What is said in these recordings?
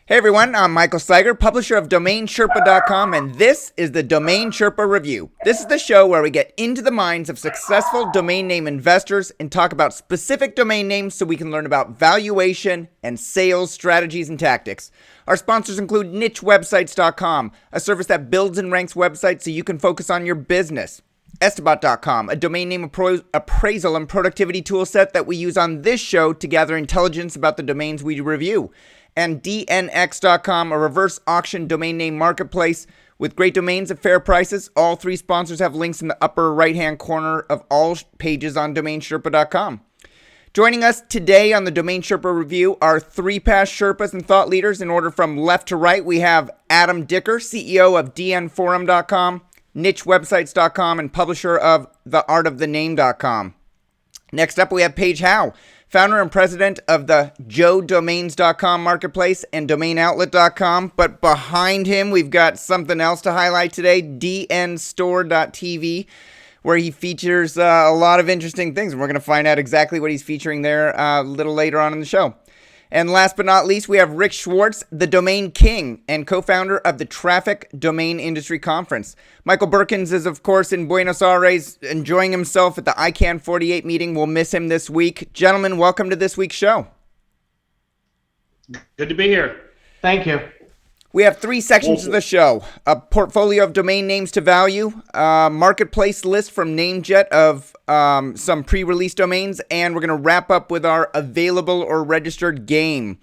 Hey everyone, I'm Michael Steiger, publisher of DomainSherpa.com, and this is the Domain Sherpa Review. This is the show where we get into the minds of successful domain name investors and talk about specific domain names so we can learn about valuation and sales strategies and tactics. Our sponsors include nichewebsites.com, a service that builds and ranks websites so you can focus on your business. Estabot.com, a domain name appraisal and productivity tool set that we use on this show to gather intelligence about the domains we review. And DNX.com, a reverse auction domain name marketplace with great domains at fair prices. All three sponsors have links in the upper right-hand corner of all pages on DomainSherpa.com. Joining us today on the Domain Sherpa Review are three past Sherpas and thought leaders. In order from left to right, we have Adam Dicker, CEO of DNForum.com, nichewebsites.com, and publisher of theartofthename.com. Next up, we have Paige Howe, founder and president of the JoeDomains.com marketplace and DomainOutlet.com. But behind him, we've got something else to highlight today, DNStore.tv, where he features a lot of interesting things. And we're going to find out exactly what he's featuring there a little later on in the show. And last but not least, we have Rick Schwartz, the Domain King and co-founder of the Traffic Domain Industry Conference. Michael Berkens is, of course, in Buenos Aires, enjoying himself at the ICANN 48 meeting. We'll miss him this week. Gentlemen, welcome to this week's show. Good to be here. Thank you. We have three sections of the show: a portfolio of domain names to value, a marketplace list from NameJet of some pre-release domains, and we're going to wrap up with our available or registered game.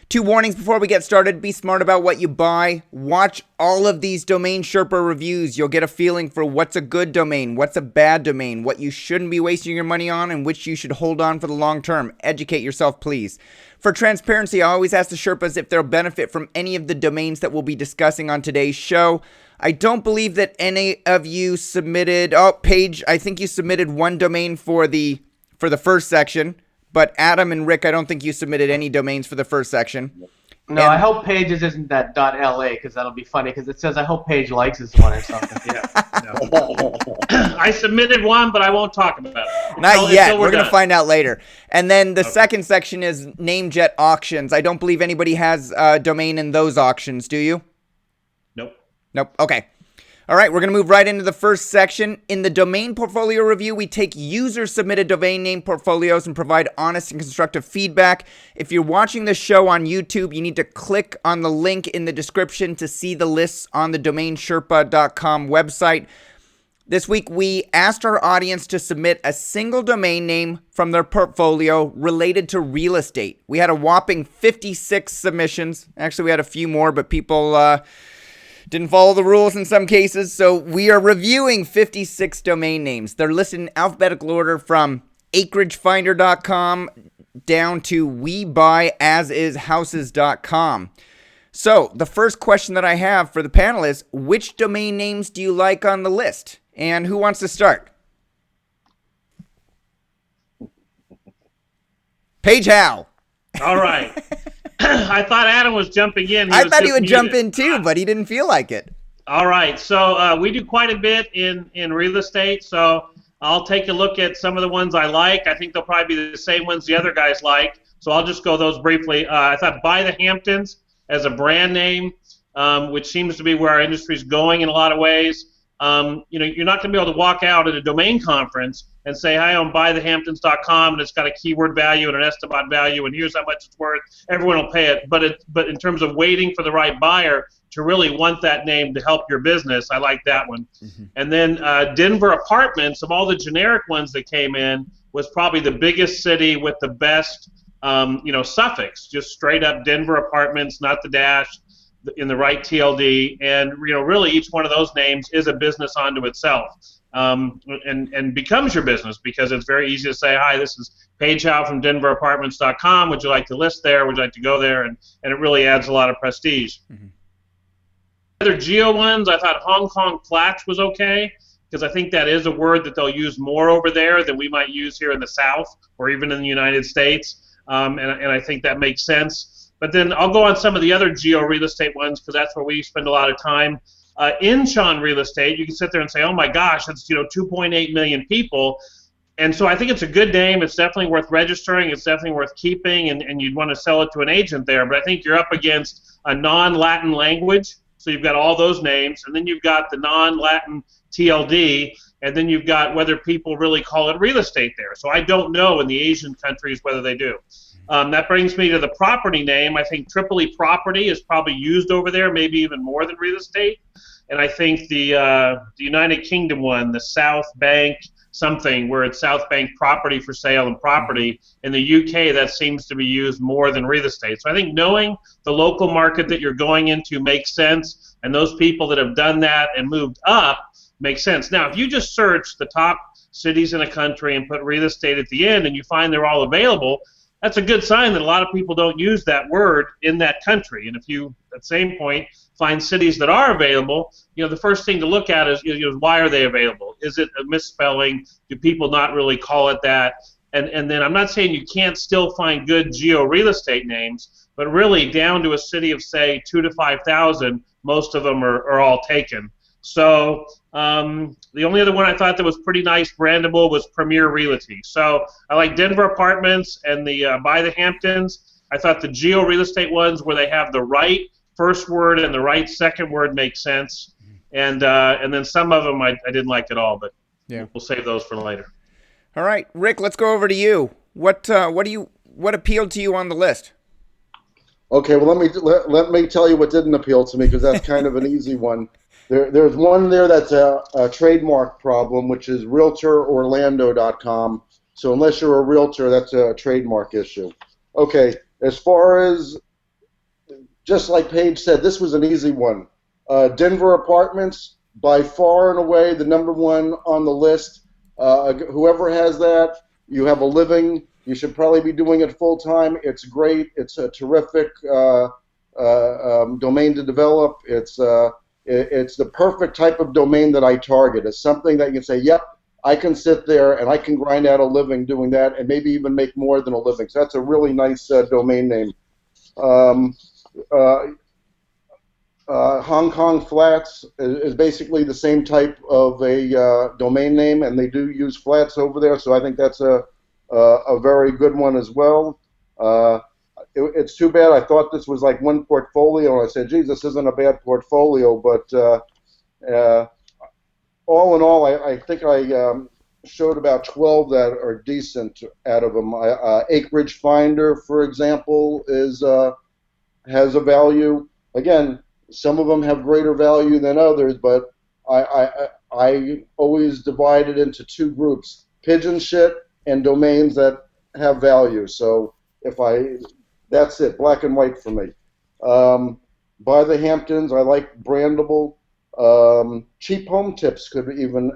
Two warnings before we get started: be smart about what you buy. Watch all of these Domain Sherpa reviews. You'll get a feeling for what's a good domain, what's a bad domain, what you shouldn't be wasting your money on, and which you should hold on for the long term. Educate yourself, please. For transparency, I always ask the Sherpas if they'll benefit from any of the domains that we'll be discussing on today's show. I don't believe that any of you submitted. Oh, Paige, I think you submitted one domain for the first section. But Adam and Rick, I don't think you submitted any domains for the first section. No, I hope Paige's isn't that .la, because that'll be funny, because it says, I hope Paige likes this one or something. Yeah. No. I submitted one, but I won't talk about it. Not yet. We're going to find out later. And then the second section is NameJet auctions. I don't believe anybody has a domain in those auctions, do you? Nope. Okay. All right, we're going to move right into the first section. In the domain portfolio review, we take user-submitted domain name portfolios and provide honest and constructive feedback. If you're watching this show on YouTube, you need to click on the link in the description to see the lists on the DomainSherpa.com website. This week, we asked our audience to submit a single domain name from their portfolio related to real estate. We had a whopping 56 submissions. Actually, we had a few more, but people didn't follow the rules in some cases, so we are reviewing 56 domain names. They're listed in alphabetical order from acreagefinder.com down to webuyasishouses.com. So the first question that I have for the panel is, which domain names do you like on the list? And who wants to start? Paige Howe. All right. I thought Adam was jumping in. I thought he would jump in too, but he didn't feel like it. All right. So we do quite a bit in real estate, so I'll take a look at some of the ones I like. I think they'll probably be the same ones the other guys like, so I'll just go those briefly. I thought By the Hamptons as a brand name, which seems to be where our industry is going in a lot of ways. You're not going to be able to walk out at a domain conference and say, hi, I'm buythehamptons.com, and it's got a keyword value and an Estabot value, and here's how much it's worth. Everyone will pay it. But in terms of waiting for the right buyer to really want that name to help your business, I like that one. Mm-hmm. And then Denver Apartments, of all the generic ones that came in, was probably the biggest city with the best, suffix, just straight up Denver Apartments, not the dash, in the right TLD, and really each one of those names is a business unto itself, and becomes your business, because it's very easy to say, hi, this is Paige Howe from DenverApartments.com. Would you like to list there? Would you like to go there? And it really adds a lot of prestige. Mm-hmm. Other geo ones, I thought Hong Kong Flats was okay, because I think that is a word that they'll use more over there than we might use here in the South or even in the United States, and I think that makes sense. But then I'll go on some of the other geo real estate ones, because that's where we spend a lot of time. Incheon real estate, you can sit there and say, oh my gosh, that's 2.8 million people. And so I think it's a good name. It's definitely worth registering. It's definitely worth keeping, and you'd want to sell it to an agent there. But I think you're up against a non-Latin language. So you've got all those names, and then you've got the non-Latin TLD, and then you've got whether people really call it real estate there. So I don't know in the Asian countries whether they do. That brings me to the property name. I think Tripoli property is probably used over there, maybe even more than real estate. And I think the United Kingdom one, the South Bank something, where it's South Bank property for sale and property. In the UK, that seems to be used more than real estate. So I think knowing the local market that you're going into makes sense, and those people that have done that and moved up makes sense. Now, if you just search the top cities in a country and put real estate at the end and you find they're all available, that's a good sign that a lot of people don't use that word in that country. And if you, at the same point, find cities that are available, the first thing to look at is, why are they available? Is it a misspelling? Do people not really call it that? And then I'm not saying you can't still find good geo real estate names, but really down to a city of, say, 2,000 to 5,000, most of them are all taken. So the only other one I thought that was pretty nice, brandable, was Premier Realty. So I like Denver Apartments and the By the Hamptons. I thought the geo real estate ones where they have the right first word and the right second word make sense. And then some of them I didn't like at all, but we'll save those for later. All right, Rick, let's go over to you. What appealed to you on the list? Okay, well let me tell you what didn't appeal to me, because that's kind of an easy one. There's one there that's a trademark problem, which is RealtorOrlando.com. So unless you're a realtor, that's a trademark issue. Okay, as far as, just like Paige said, this was an easy one. Denver Apartments, by far and away the number one on the list. Whoever has that, you have a living. You should probably be doing it full time. It's great. It's a terrific domain to develop. It's the perfect type of domain that I target. It's something that you can say, yep, I can sit there and I can grind out a living doing that, and maybe even make more than a living. So that's a really nice domain name. Hong Kong Flats is basically the same type of a domain name, and they do use flats over there. So I think that's a very good one as well. It's too bad. I thought this was like one portfolio, and I said, geez, this isn't a bad portfolio. But all in all, I think I showed about 12 that are decent out of them. Acreage Finder, for example, has a value. Again, some of them have greater value than others, but I always divide it into two groups: pigeon shit and domains that have value. So that's it, black and white for me. By the Hamptons, I like brandable. Cheap Home Tips could even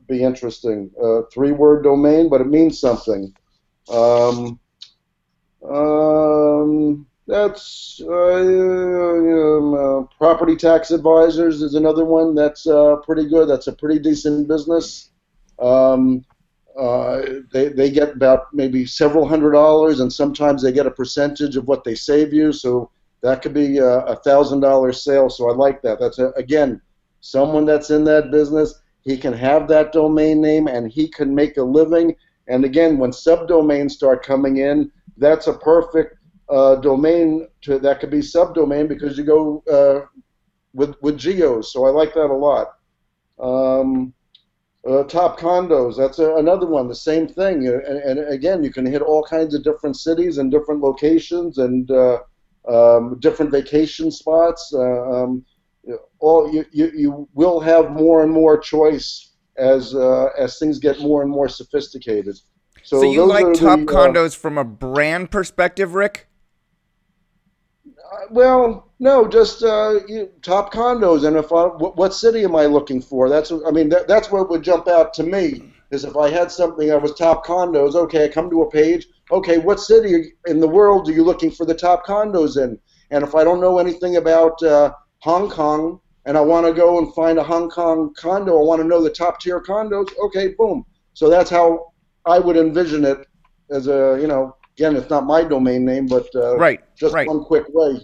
be interesting. 3-word domain, but it means something. That's Property Tax Advisors is another one that's pretty good. That's a pretty decent business. They get about maybe several $100s, and sometimes they get a percentage of what they save you. So that could be a $1,000 sale. So I like that. That's again, someone that's in that business. He can have that domain name and he can make a living. And again, when subdomains start coming in, that's a perfect domain that could be subdomain, because you go with geos. So I like that a lot. Top Condos, that's another one, the same thing. And again, you can hit all kinds of different cities and different locations and different vacation spots. You will have more and more choice as things get more and more sophisticated. So you like Top Condos from a brand perspective, Rick? Well, no, just Top Condos, and what city am I looking for? That's what would jump out to me is if I had something that was Top Condos. Okay, I come to a page. Okay, what city in the world are you looking for the top condos in? And if I don't know anything about Hong Kong and I want to go and find a Hong Kong condo, I want to know the top tier condos. Okay, boom. So that's how I would envision it as again, it's not my domain name, but just one quick way.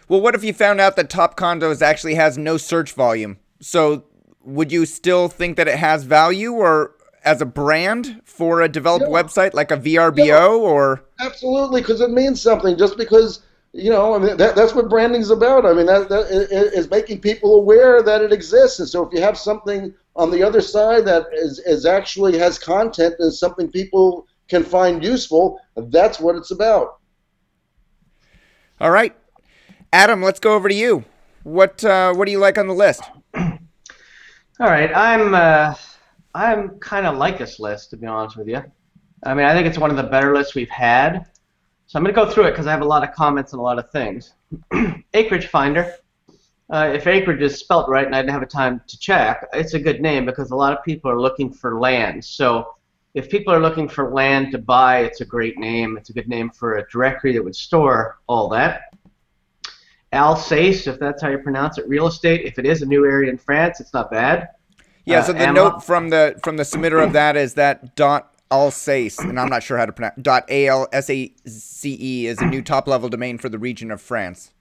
Well, what if you found out that Top Condos actually has no search volume? So would you still think that it has value, or as a brand for a developed Yeah. website, like a VRBO, or? Absolutely, because it means something. Just because, I mean, that's what branding is about. I mean, that is making people aware that it exists. And so if you have something on the other side that is actually has content and something people can find useful, that's what it's about. All right, Adam, let's go over to you. What do you like on the list? All right, I'm kind of like this list, to be honest with you. I mean, I think it's one of the better lists we've had. So I'm going to go through it because I have a lot of comments on a lot of things. Acreage Finder. If acreage is spelt right and I didn't have a time to check, it's a good name because a lot of people are looking for land. So if people are looking for land to buy, it's a great name. It's a good name for a directory that would store all that. Alsace, if that's how you pronounce it, real estate. If it is a new area in France, it's not bad. Yeah, so the note from the submitter of that is that .alsace, and I'm not sure how to pronounce .alsace is a new top-level domain for the region of France.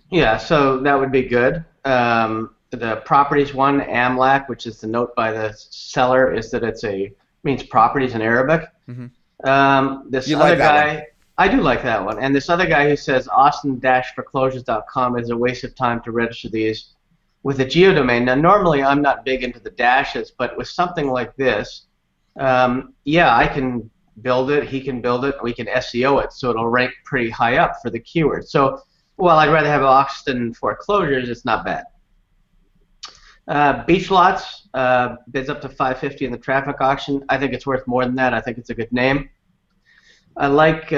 Yeah, so that would be good. The properties one, Amlak, which is the note by the seller, is that means properties in Arabic. Mm-hmm. This you other like that guy, one? I do like that one. And this other guy who says austin-foreclosures.com is a waste of time to register these with a geodomain. Now, normally I'm not big into the dashes, but with something like this, yeah, I can build it, he can build it, we can SEO it, so it'll rank pretty high up for the keyword. So while I'd rather have Austin foreclosures, it's not bad. Beach lots bids up to $550 in the traffic auction. I think it's worth more than that. I think it's a good name. I like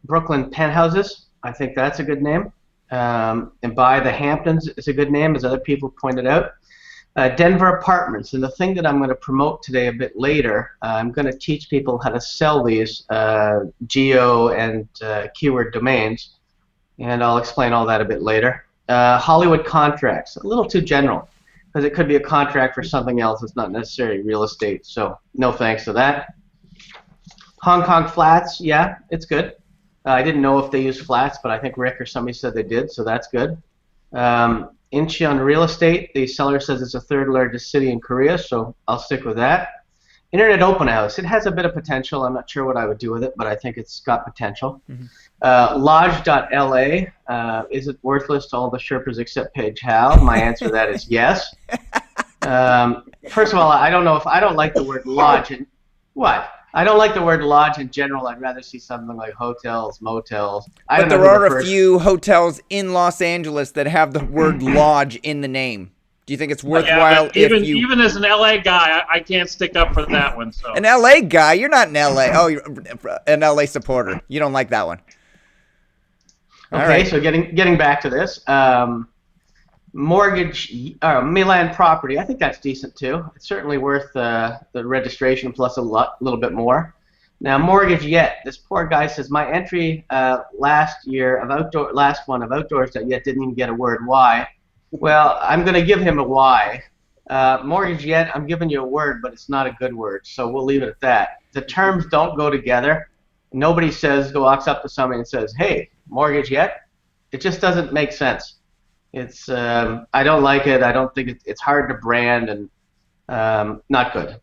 Brooklyn Penthouses. I think that's a good name. And By the Hamptons is a good name, as other people pointed out. Denver Apartments, and the thing that I'm going to promote today a bit later, I'm going to teach people how to sell these geo and keyword domains, and I'll explain all that a bit later. Hollywood Contracts, a little too general, because it could be a contract for something else. It's not necessarily real estate, so no thanks to that. Hong Kong Flats, yeah, it's good. I didn't know if they use flats, but I think Rick or somebody said they did, so that's good. Incheon Real Estate, the seller says it's the third largest city in Korea, so I'll stick with that. Internet Open House, it has a bit of potential. I'm not sure what I would do with it, but I think it's got potential. Mm-hmm. Lodge.la, is it worthless to all the Sherpas except Paige Howe? My answer to that is yes. First of all, I don't like the word lodge. What? I don't like the word lodge in general. I'd rather see something like hotels, motels. But there are a few hotels in Los Angeles that have the word lodge in the name. Do you think it's worthwhile even as an LA guy, I can't stick up for that one. So an LA guy? You're not an LA. Oh, you're an LA supporter. You don't like that one. Okay, right. So getting back to this, mortgage Milan property. I think that's decent too. It's certainly worth the registration plus a little bit more. Now, Mortgage Yet. This poor guy says my entry last one of outdoors.yet didn't even get a word. Why? Well, I'm going to give him a why. Mortgage Yet, I'm giving you a word, but it's not a good word, so we'll leave it at that. The terms don't go together. Nobody walks up to somebody and says, "Hey, Mortgage Yet." It just doesn't make sense. It's I don't like it. I don't think it's hard to brand and not good.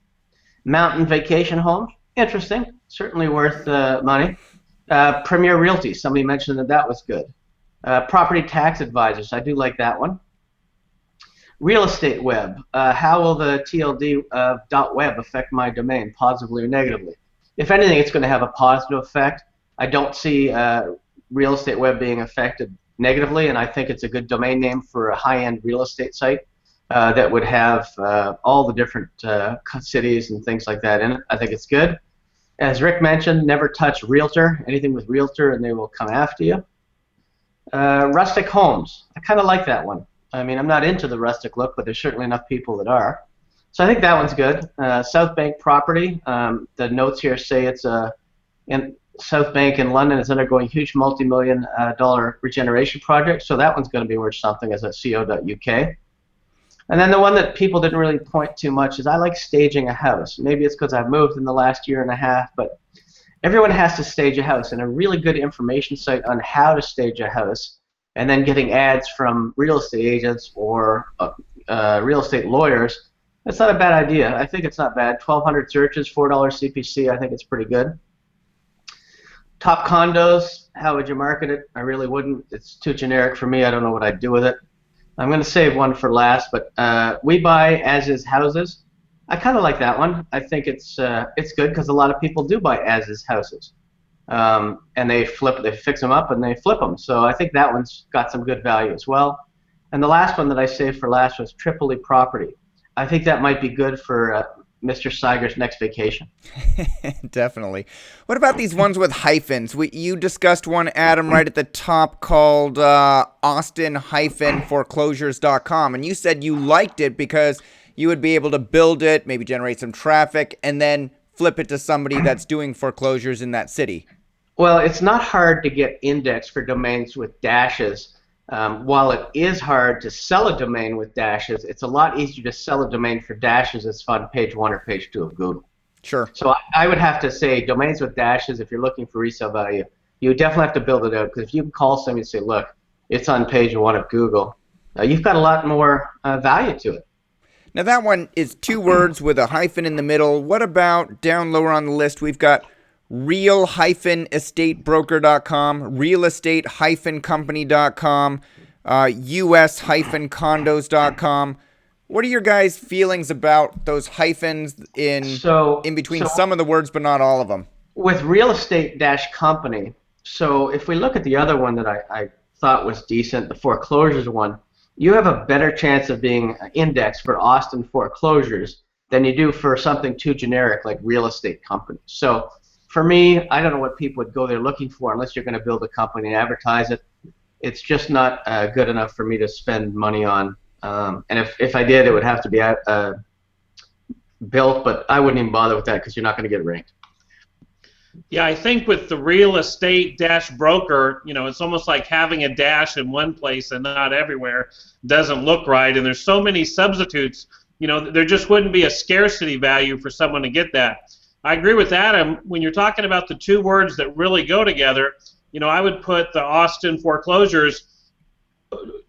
Mountain Vacation Homes, interesting, certainly worth money. Premier Realty, somebody mentioned that was good. Property Tax Advisors, I do like that one. Real Estate Web, how will the TLD .web affect my domain, positively or negatively? If anything, it's going to have a positive effect. I don't see Real Estate Web being affected negatively, and I think it's a good domain name for a high-end real estate site that would have all the different cities and things like that in it. I think it's good. As Rick mentioned, never touch Realtor, anything with Realtor, and they will come after you. Rustic Homes, I kind of like that one. I mean, I'm not into the rustic look, but there's certainly enough people that are. So I think that one's good. South Bank Property, the notes here say it's in South Bank in London is undergoing a huge multi-million dollar regeneration project, so that one's going to be worth something as a co.uk. And then the one that people didn't really point too much is I like staging a house. Maybe it's because I've moved in the last year and a half, but everyone has to stage a house, and a really good information site on how to stage a house, and then getting ads from real estate agents or real estate lawyers That's not a bad idea. I think it's not bad. 1,200 searches, $4 CPC. I think it's pretty good. Top condos, how would you market it? I really wouldn't. It's too generic for me. I don't know what I'd do with it. I'm going to save one for last, but we buy as-is houses. I kind of like that one. I think it's good because a lot of people do buy as-is houses, and they fix them up and they flip them. So I think that one's got some good value as well. And the last one that I saved for last was Tripoli Property. I think that might be good for Mr. Seiger's next vacation. Definitely. What about these ones with hyphens? You discussed one, Adam, right at the top called Austin-foreclosures.com, and you said you liked it because you would be able to build it, maybe generate some traffic, and then flip it to somebody that's doing foreclosures in that city. Well, it's not hard to get indexed for domains with dashes. While it is hard to sell a domain with dashes, it's a lot easier to sell a domain for dashes that's on page 1 or page 2 of Google. Sure. So I would have to say domains with dashes, if you're looking for resale value, you definitely have to build it out, because if you can call somebody and say, look, it's on page 1 of Google, you've got a lot more value to it. Now that one is 2 words with a hyphen in the middle. What about down lower on the list? We've got real-estatebroker.com, realestate-company.com, us-condos.com. What are your guys' feelings about those hyphens in between some of the words but not all of them? With real estate-company, so if we look at the other one that I thought was decent, the foreclosures one, you have a better chance of being indexed for Austin foreclosures than you do for something too generic like real estate company. So for me, I don't know what people would go there looking for unless you're going to build a company and advertise it. It's just not good enough for me to spend money on. And if I did, it would have to be built, but I wouldn't even bother with that because you're not going to get it ranked. Yeah, I think with the real estate dash broker, it's almost like having a dash in one place and not everywhere. Doesn't look right, and there's so many substitutes. There just wouldn't be a scarcity value for someone to get that. I agree with Adam. When you're talking about the 2 words that really go together, I would put the Austin foreclosures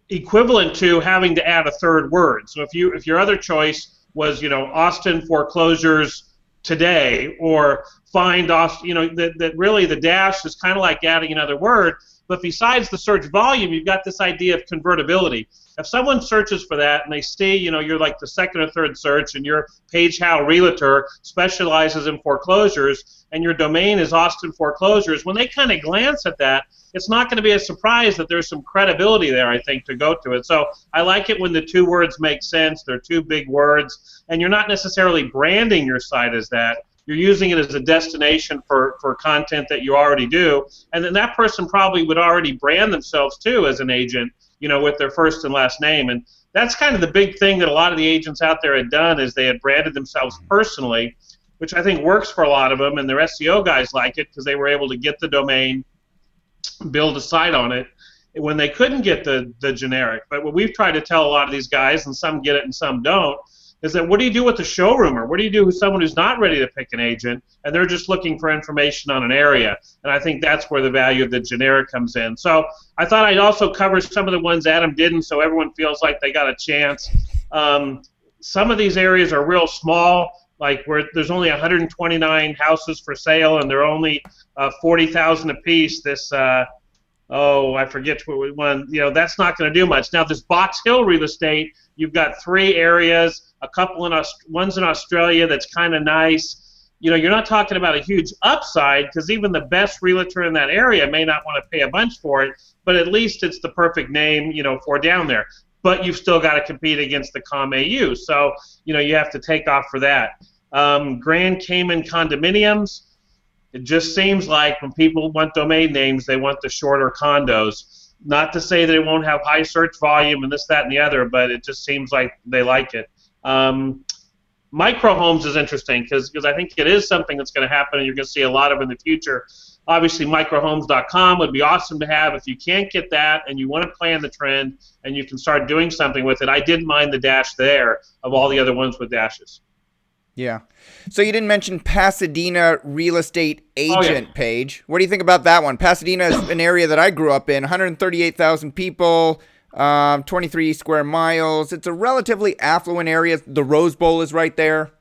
equivalent to having to add a 3rd word. So if your other choice was, Austin foreclosures today, or find Austin, that really the dash is kind of like adding another word. But besides the search volume, you've got this idea of convertibility. If someone searches for that and they see, you're like the 2nd or 3rd search, and your Page How Realtor specializes in foreclosures, and your domain is Austin Foreclosures, when they kind of glance at that, it's not going to be a surprise that there's some credibility there, I think, to go to it. So I like it when the 2 words make sense. They're 2 big words, and you're not necessarily branding your site as that. You're using it as a destination for content that you already do, and then that person probably would already brand themselves too as an agent, with their first and last name. And that's kind of the big thing that a lot of the agents out there had done, is they had branded themselves personally, which I think works for a lot of them, and their SEO guys like it because they were able to get the domain, build a site on it when they couldn't get the generic. But what we've tried to tell a lot of these guys, and some get it and some don't, is that what do you do with the showroomer? What do you do with someone who's not ready to pick an agent and they're just looking for information on an area? And I think that's where the value of the generic comes in. So I thought I'd also cover some of the ones Adam didn't, so everyone feels like they got a chance. Some of these areas are real small, like where there's only 129 houses for sale and they're only 40,000 a piece. This I forget what one. That's not going to do much. Now this Box Hill real estate, you've got 3 areas. A couple one's in Australia that's kind of nice. You're not talking about a huge upside because even the best realtor in that area may not want to pay a bunch for it, but at least it's the perfect name, for down there. But you've still got to compete against the ComAU, so you have to take off for that. Grand Cayman condominiums. It just seems like when people want domain names, they want the shorter condos. Not to say that it won't have high search volume and this, that, and the other, but it just seems like they like it. Micro homes is interesting because I think it is something that's going to happen and you're going to see a lot of in the future. Obviously, microhomes.com would be awesome to have. If you can't get that and you want to plan the trend and you can start doing something with it, I didn't mind the dash there of all the other ones with dashes. Yeah. So you didn't mention Pasadena real estate agent page. What do you think about that one? Pasadena is an area that I grew up in, 138,000 people. 23 square miles. It's a relatively affluent area. The Rose Bowl is right there.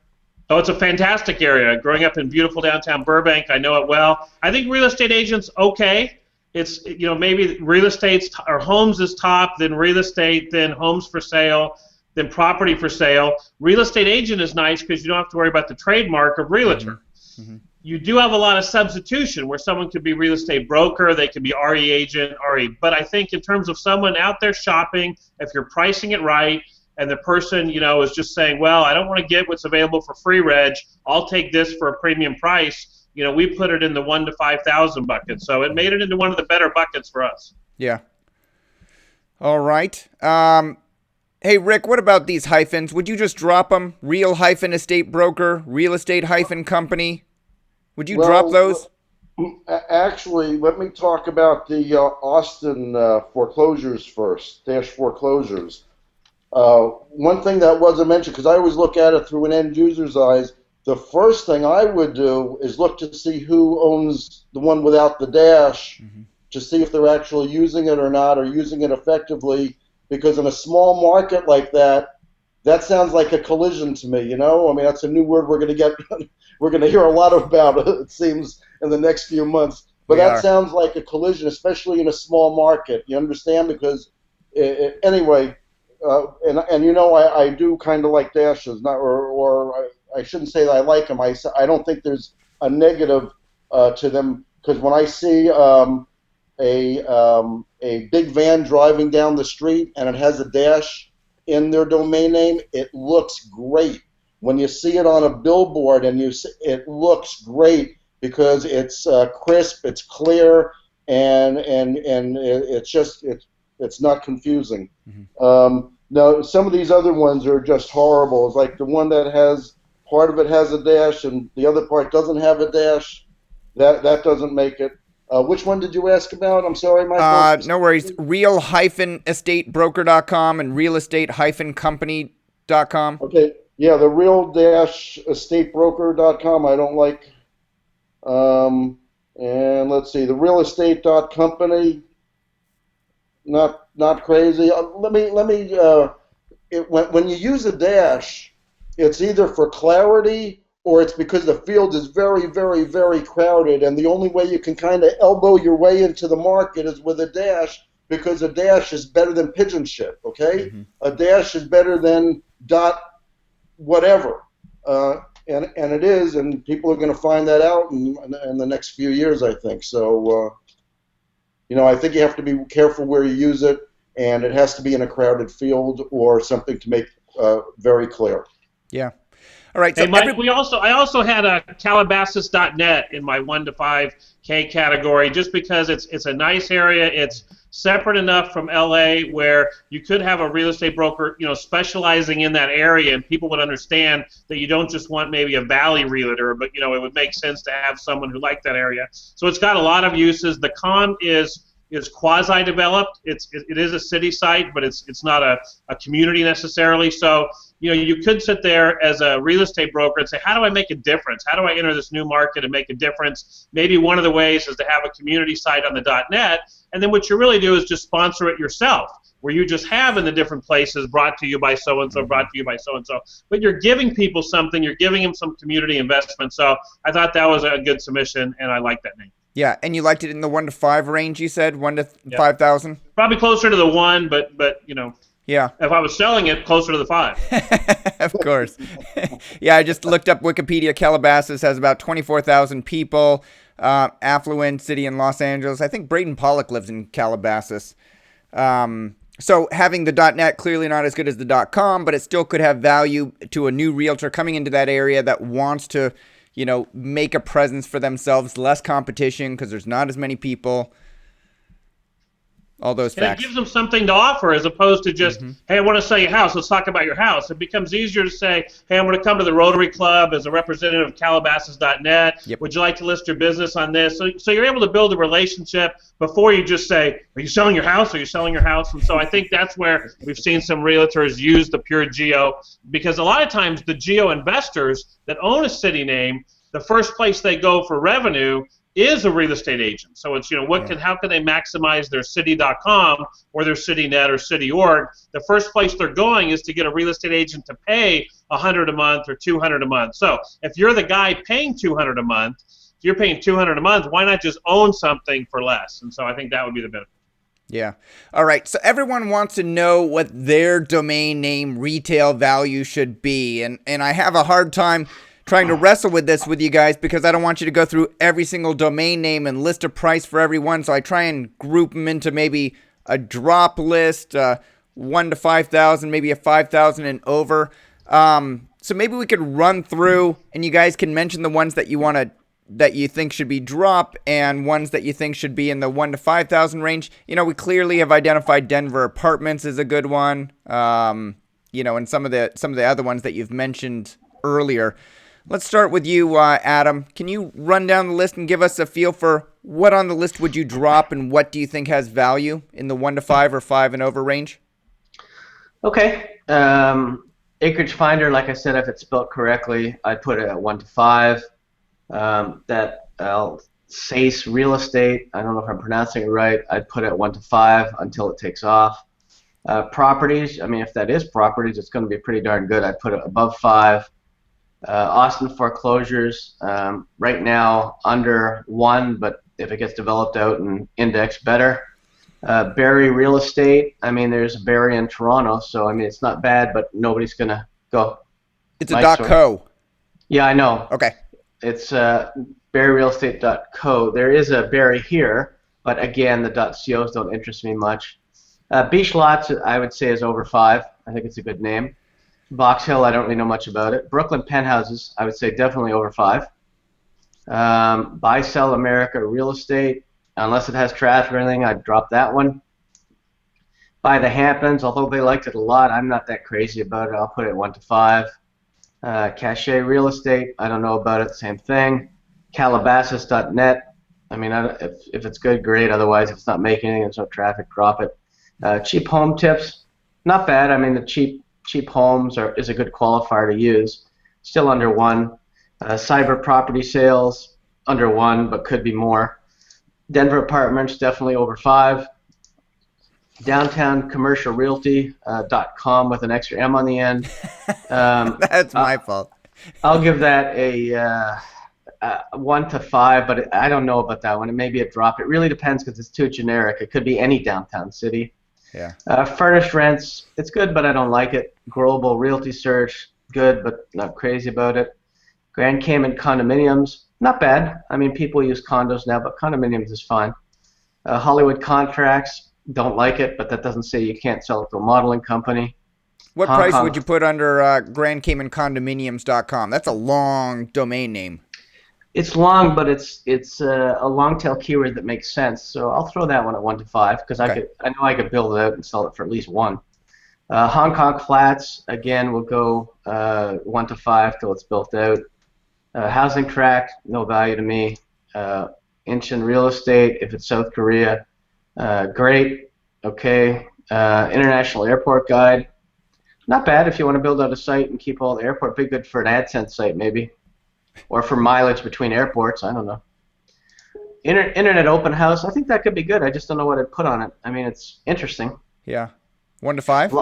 Oh, it's a fantastic area. Growing up in beautiful downtown Burbank, I know it well. I think real estate agents, okay. It's, maybe real estate or homes is top, then real estate, then homes for sale, then property for sale. Real estate agent is nice because you don't have to worry about the trademark of realtor. Mm-hmm. You do have a lot of substitution where someone could be real estate broker, they could be RE agent, RE. But I think in terms of someone out there shopping, if you're pricing it right, and the person, is just saying, well, I don't want to get what's available for free reg, I'll take this for a premium price, we put it in the 1 to 5,000 bucket. So it made it into one of the better buckets for us. Yeah. All right. Hey, Rick, what about these hyphens? Would you just drop them? Real-estate broker, real estate company? Would you drop those? Actually, let me talk about the Austin foreclosures first, dash foreclosures. One thing that wasn't mentioned, because I always look at it through an end user's eyes, the first thing I would do is look to see who owns the one without the dash, to see if they're actually using it or not, or using it effectively, because in a small market like that, that sounds like a collision to me, I mean, that's a new word we're going to hear a lot about, it seems, in the next few months. But that sounds like a collision, especially in a small market. You understand? Because, anyway... I do kind of like dashes, I shouldn't say that I like them. I don't think there's a negative to them, because when I see a big van driving down the street and it has a dash in their domain name, it looks great. When you see it on a billboard it looks great because it's crisp, it's clear, and it's not confusing. Now, some of these other ones are just horrible. It's like the one that has, part of it has a dash and the other part doesn't have a dash. That doesn't make it. Which one did you ask about? I'm sorry, Michael. No worries. Real-estateBroker.com and real-estate-company.com. Okay. Yeah, the real-estatebroker.com I don't like. And let's see, the realestate.company, not crazy. When you use a dash, it's either for clarity or it's because the field is very, very, very crowded, and the only way you can kind of elbow your way into the market is with a dash, because a dash is better than pigeon shit, okay? A dash is better than dot whatever, and it is, and people are going to find that out in the next few years, I think. So, I think you have to be careful where you use it, and it has to be in a crowded field or something to make very clear. Yeah. All right. So hey, Mike, I also had a Calabasas.net in my 1 to 5K category, just because it's a nice area. It's separate enough from LA where you could have a real estate broker, specializing in that area, and people would understand that you don't just want maybe a valley realtor, but it would make sense to have someone who liked that area. So it's got a lot of uses. The con is quasi-developed. It is a city site, but it's not a community necessarily. So you could sit there as a real estate broker and say, how do I make a difference? How do I enter this new market and make a difference? Maybe one of the ways is to have a community site on the .net, and then what you really do is just sponsor it yourself, where you just have in the different places, brought to you by so-and-so, brought to you by so-and-so. But you're giving people something. You're giving them some community investment. So I thought that was a good submission, and I like that name. Yeah, and you liked it in the 1 to 5 range, you said? 1 to 5,000? Probably closer to the 1, but yeah. If I was selling it, closer to the 5. Of course. Yeah, I just looked up Wikipedia. Calabasas has about 24,000 people, affluent city in Los Angeles. I think Braden Pollock lives in Calabasas. So having the .net, clearly not as good as the .com, but it still could have value to a new realtor coming into that area that wants to, make a presence for themselves, less competition because there's not as many people. All those facts. And it gives them something to offer as opposed to just, hey, I want to sell your house. Let's talk about your house. It becomes easier to say, hey, I'm going to come to the Rotary Club as a representative of Calabasas.net. Yep. Would you like to list your business on this? So you're able to build a relationship before you just say, are you selling your house? Are you selling your house? And so I think that's where we've seen some realtors use the pure geo, because a lot of times the geo investors that own a city name, the first place they go for revenue is a real estate agent. So it's, how can they maximize their city.com or their CityNet or CityOrg? The first place they're going is to get a real estate agent to pay $100 a month or $200 a month. So if you're the guy paying $200 a month, if you're paying $200 a month, why not just own something for less? And so I think that would be the benefit. Yeah. All right. So everyone wants to know what their domain name retail value should be. And I have a hard time trying to wrestle with this with you guys because I don't want you to go through every single domain name and list a price for everyone. So I try and group them into maybe a drop list, 1 to 5,000, maybe a 5,000 and over. So maybe we could run through and you guys can mention the ones that you think should be drop and ones that you think should be in the 1 to 5,000 range. We clearly have identified Denver Apartments as a good one. And some of the other ones that you've mentioned earlier. Let's start with you, Adam. Can you run down the list and give us a feel for what on the list would you drop and what do you think has value in the 1 to 5 or 5 and over range? Okay. Acreage Finder, like I said, if it's spelled correctly, I'd put it at 1 to 5. SACE Real Estate, I don't know if I'm pronouncing it right, I'd put it at 1 to 5 until it takes off. Properties, if that is properties, it's going to be pretty darn good. I'd put it above 5. Austin Foreclosures, right now under 1, but if it gets developed out and indexed, better. Barrie Real Estate, there's a Barrie in Toronto, so it's not bad, but nobody's going to go. It's a .co. Yeah, I know. Okay. It's barrierealestate.co. There is a Barrie here, but again, the .cos don't interest me much. Beach Lots, I would say, is over 5. I think it's a good name. Box Hill, I don't really know much about it. Brooklyn Penthouses, I would say definitely over 5. Buy Sell America Real Estate, unless it has traffic or anything, I'd drop that one. Buy the Hamptons, although they liked it a lot, I'm not that crazy about it. I'll put it 1 to 5. Cachet Real Estate, I don't know about it, same thing. Calabasas.net, if it's good, great. Otherwise, if it's not making anything, there's no traffic, drop it. Cheap Home Tips, not bad. The cheap homes is a good qualifier to use. Still under 1. Cyber Property Sales, under 1, but could be more. Denver Apartments, definitely over 5. Downtown Commercial Realty.com with an extra M on the end. That's my fault. I'll give that a 1 to 5, but I don't know about that one. It may be a drop. It really depends because it's too generic. It could be any downtown city. Yeah. Furnished Rents, it's good, but I don't like it. Global Realty Search, good, but not crazy about it. Grand Cayman Condominiums, not bad. People use condos now, but condominiums is fine. Hollywood Contracts, don't like it, but that doesn't say you can't sell it to a modeling company. What price would you put under Grand Cayman Condominiums.com? That's a long domain name. It's long, but it's a long tail keyword that makes sense. So I'll throw that one at 1 to 5 because I know I could build it out and sell it for at least 1. Hong Kong Flats, again, we'll go 1 to 5 till it's built out. Housing Tract, no value to me. Incheon Real Estate, if it's South Korea, great. Okay. International Airport Guide, not bad if you want to build out a site and keep all the airport. Be good for an AdSense site maybe. Or for mileage between airports, I don't know. Internet Open House, I think that could be good. I just don't know what I'd put on it. It's interesting. Yeah. 1 to 5?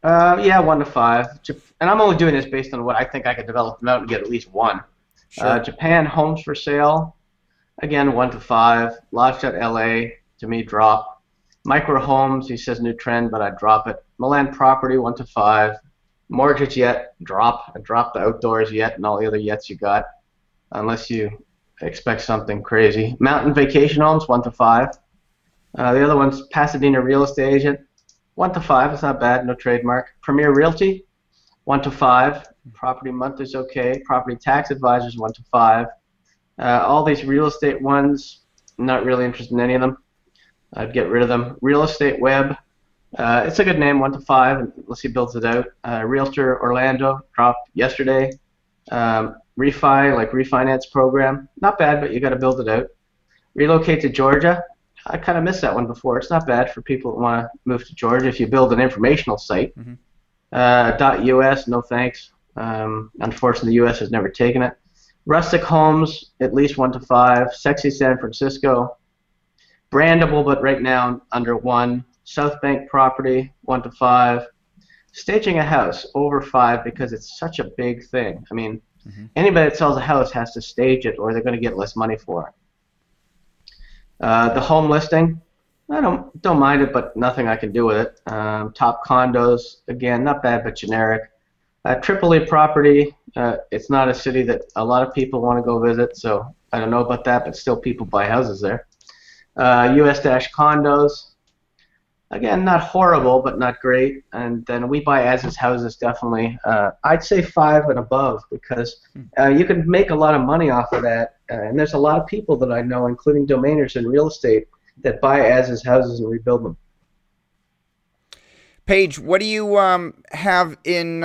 Yeah, 1 to 5. And I'm only doing this based on what I think I could develop them out and get at least 1. Sure. Japan Homes for Sale, again, 1 to 5. Lodge.la, to me, drop. Micro Homes, he says new trend, but I'd drop it. Milan Property, 1 to 5. Mortgage Yet, drop. I drop the Outdoors Yet and all the other Yets you got, unless you expect something crazy. Mountain Vacation Homes, 1 to 5. The other one's Pasadena Real Estate Agent, 1 to 5. It's not bad, no trademark. Premier Realty, 1 to 5. Property Month is okay. Property Tax Advisors, 1 to 5. All these real estate ones, not really interested in any of them. I'd get rid of them. Real Estate Web, it's a good name, 1 to 5, unless he builds it out. Realtor Orlando, dropped yesterday. Refinance Program, not bad, but you got to build it out. Relocate to Georgia, I kind of missed that one before. It's not bad for people that want to move to Georgia if you build an informational site. Mm-hmm. .us, no thanks. Unfortunately, the U.S. has never taken it. Rustic homes, at least 1 to 5. Sexy San Francisco. Brandable, but right now under 1. South Bank property, 1 to 5. Staging a house, over 5, because it's such a big thing. I mean, anybody that sells a house has to stage it or they're going to get less money for it. The home listing, I don't mind it, but nothing I can do with it. Top condos, again, not bad, but generic. Tripoli property, it's not a city that a lot of people want to go visit, so I don't know about that, but still people buy houses there. US-condos, again, not horrible, but not great. And then we buy as-is houses, definitely. I'd say 5 and above, because you can make a lot of money off of that. And there's a lot of people that I know, including domainers in real estate, that buy as-is houses and rebuild them. Paige, what do you have in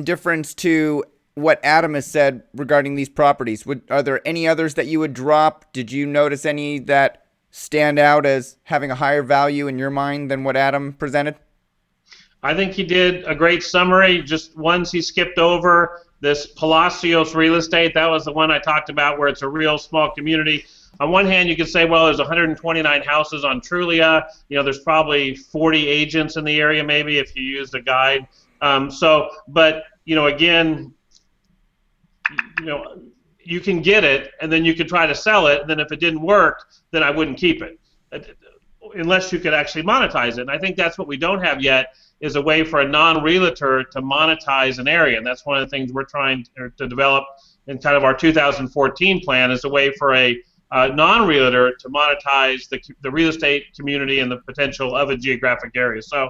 difference to what Adam has said regarding these properties? Are there any others that you would drop? Did you notice any that stand out as having a higher value in your mind than what Adam presented? I think he did a great summary. Just ones he skipped over, this Palacios real estate, that was the one I talked about where it's a real small community. On one hand, you could say, well, there's 129 houses on Trulia. There's probably 40 agents in the area, maybe, if you used a guide. But again, you can get it, and then you could try to sell it, and then if it didn't work, then I wouldn't keep it, unless you could actually monetize it. And I think that's what we don't have yet, is a way for a non-realtor to monetize an area, and that's one of the things we're trying to develop in kind of our 2014 plan, is a way for a non-realtor to monetize the real estate community and the potential of a geographic area. So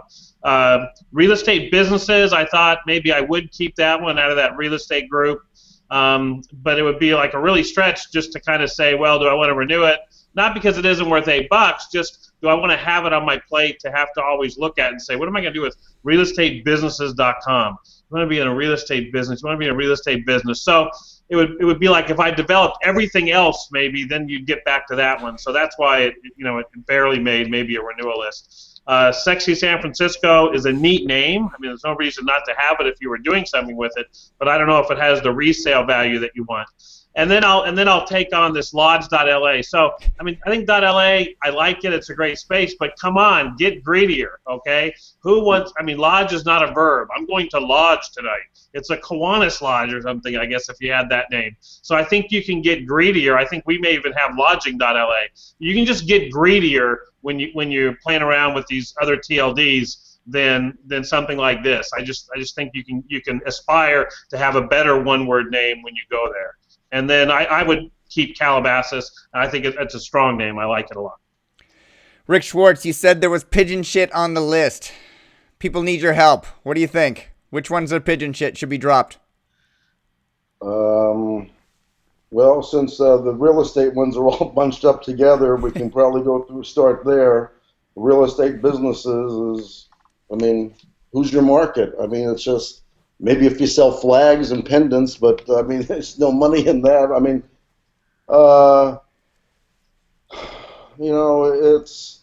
real estate businesses, I thought maybe I would keep that one out of that real estate group. But it would be like a really stretch just to kind of say, well, do I want to renew it? Not because it isn't worth $8, just do I want to have it on my plate to have to always look at and say, what am I going to do with realestatebusinesses.com? You want to be in a real estate business. You want to be in a real estate business. So it would be like if I developed everything else, maybe then you'd get back to that one. So that's why it barely made maybe a renewal list. Sexy San Francisco is a neat name. I mean, there's no reason not to have it if you were doing something with it, but I don't know if it has the resale value that you want. And then I'll take on this Lodge.la. So I think .la, I like it. It's a great space, but come on, get greedier, okay? Lodge is not a verb. I'm going to lodge tonight. It's a Kiwanis Lodge or something, I guess, if you had that name. So I think you can get greedier. I think we may even have lodging.la. You can just get greedier when you're playing around with these other TLDs than something like this. I just think you can aspire to have a better one-word name when you go there. And then I would keep Calabasas. I think it's a strong name. I like it a lot. Rick Schwartz, you said there was pigeon shit on the list. People need your help. What do you think? Which ones are pigeon shit should be dropped? Well, since the real estate ones are all bunched up together, we can probably start there. Real estate businesses is, who's your market? It's just, maybe if you sell flags and pendants, but there's no money in that. It's.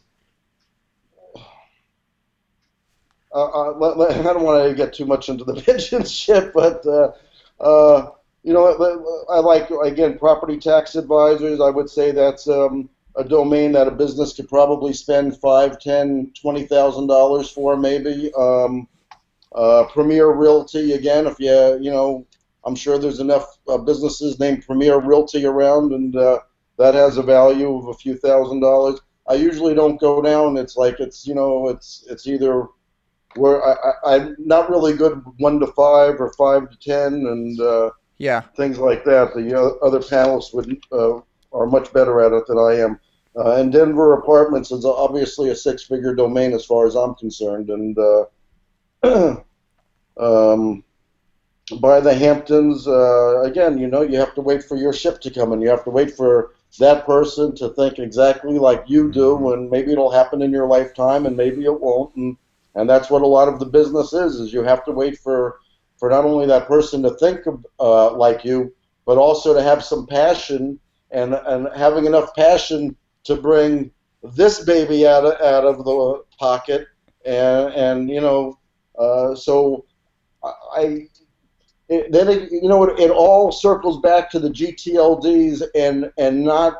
I don't want to get too much into the pigeon shit, but I like, again, property tax advisors. I would say that's a domain that a business could probably spend $5,000, $10,000, $20,000 for, maybe. Premier Realty, again, if I'm sure there's enough businesses named Premier Realty around, and that has a value of a few $1,000s. I usually don't go down. It's like it's either where I'm not really good 1 to 5 or 5 to 10, and things like that. The other panelists are much better at it than I am. And Denver Apartments is obviously a 6-figure domain as far as I'm concerned, and by the Hamptons, again, you have to wait for your ship to come in. You have to wait for that person to think exactly like you do, and maybe it'll happen in your lifetime, and maybe it won't. And that's what a lot of the business is you have to wait for not only that person to think like you, but also to have some passion, and having enough passion to bring this baby out of the pocket, and so it all circles back to the GTLDs and not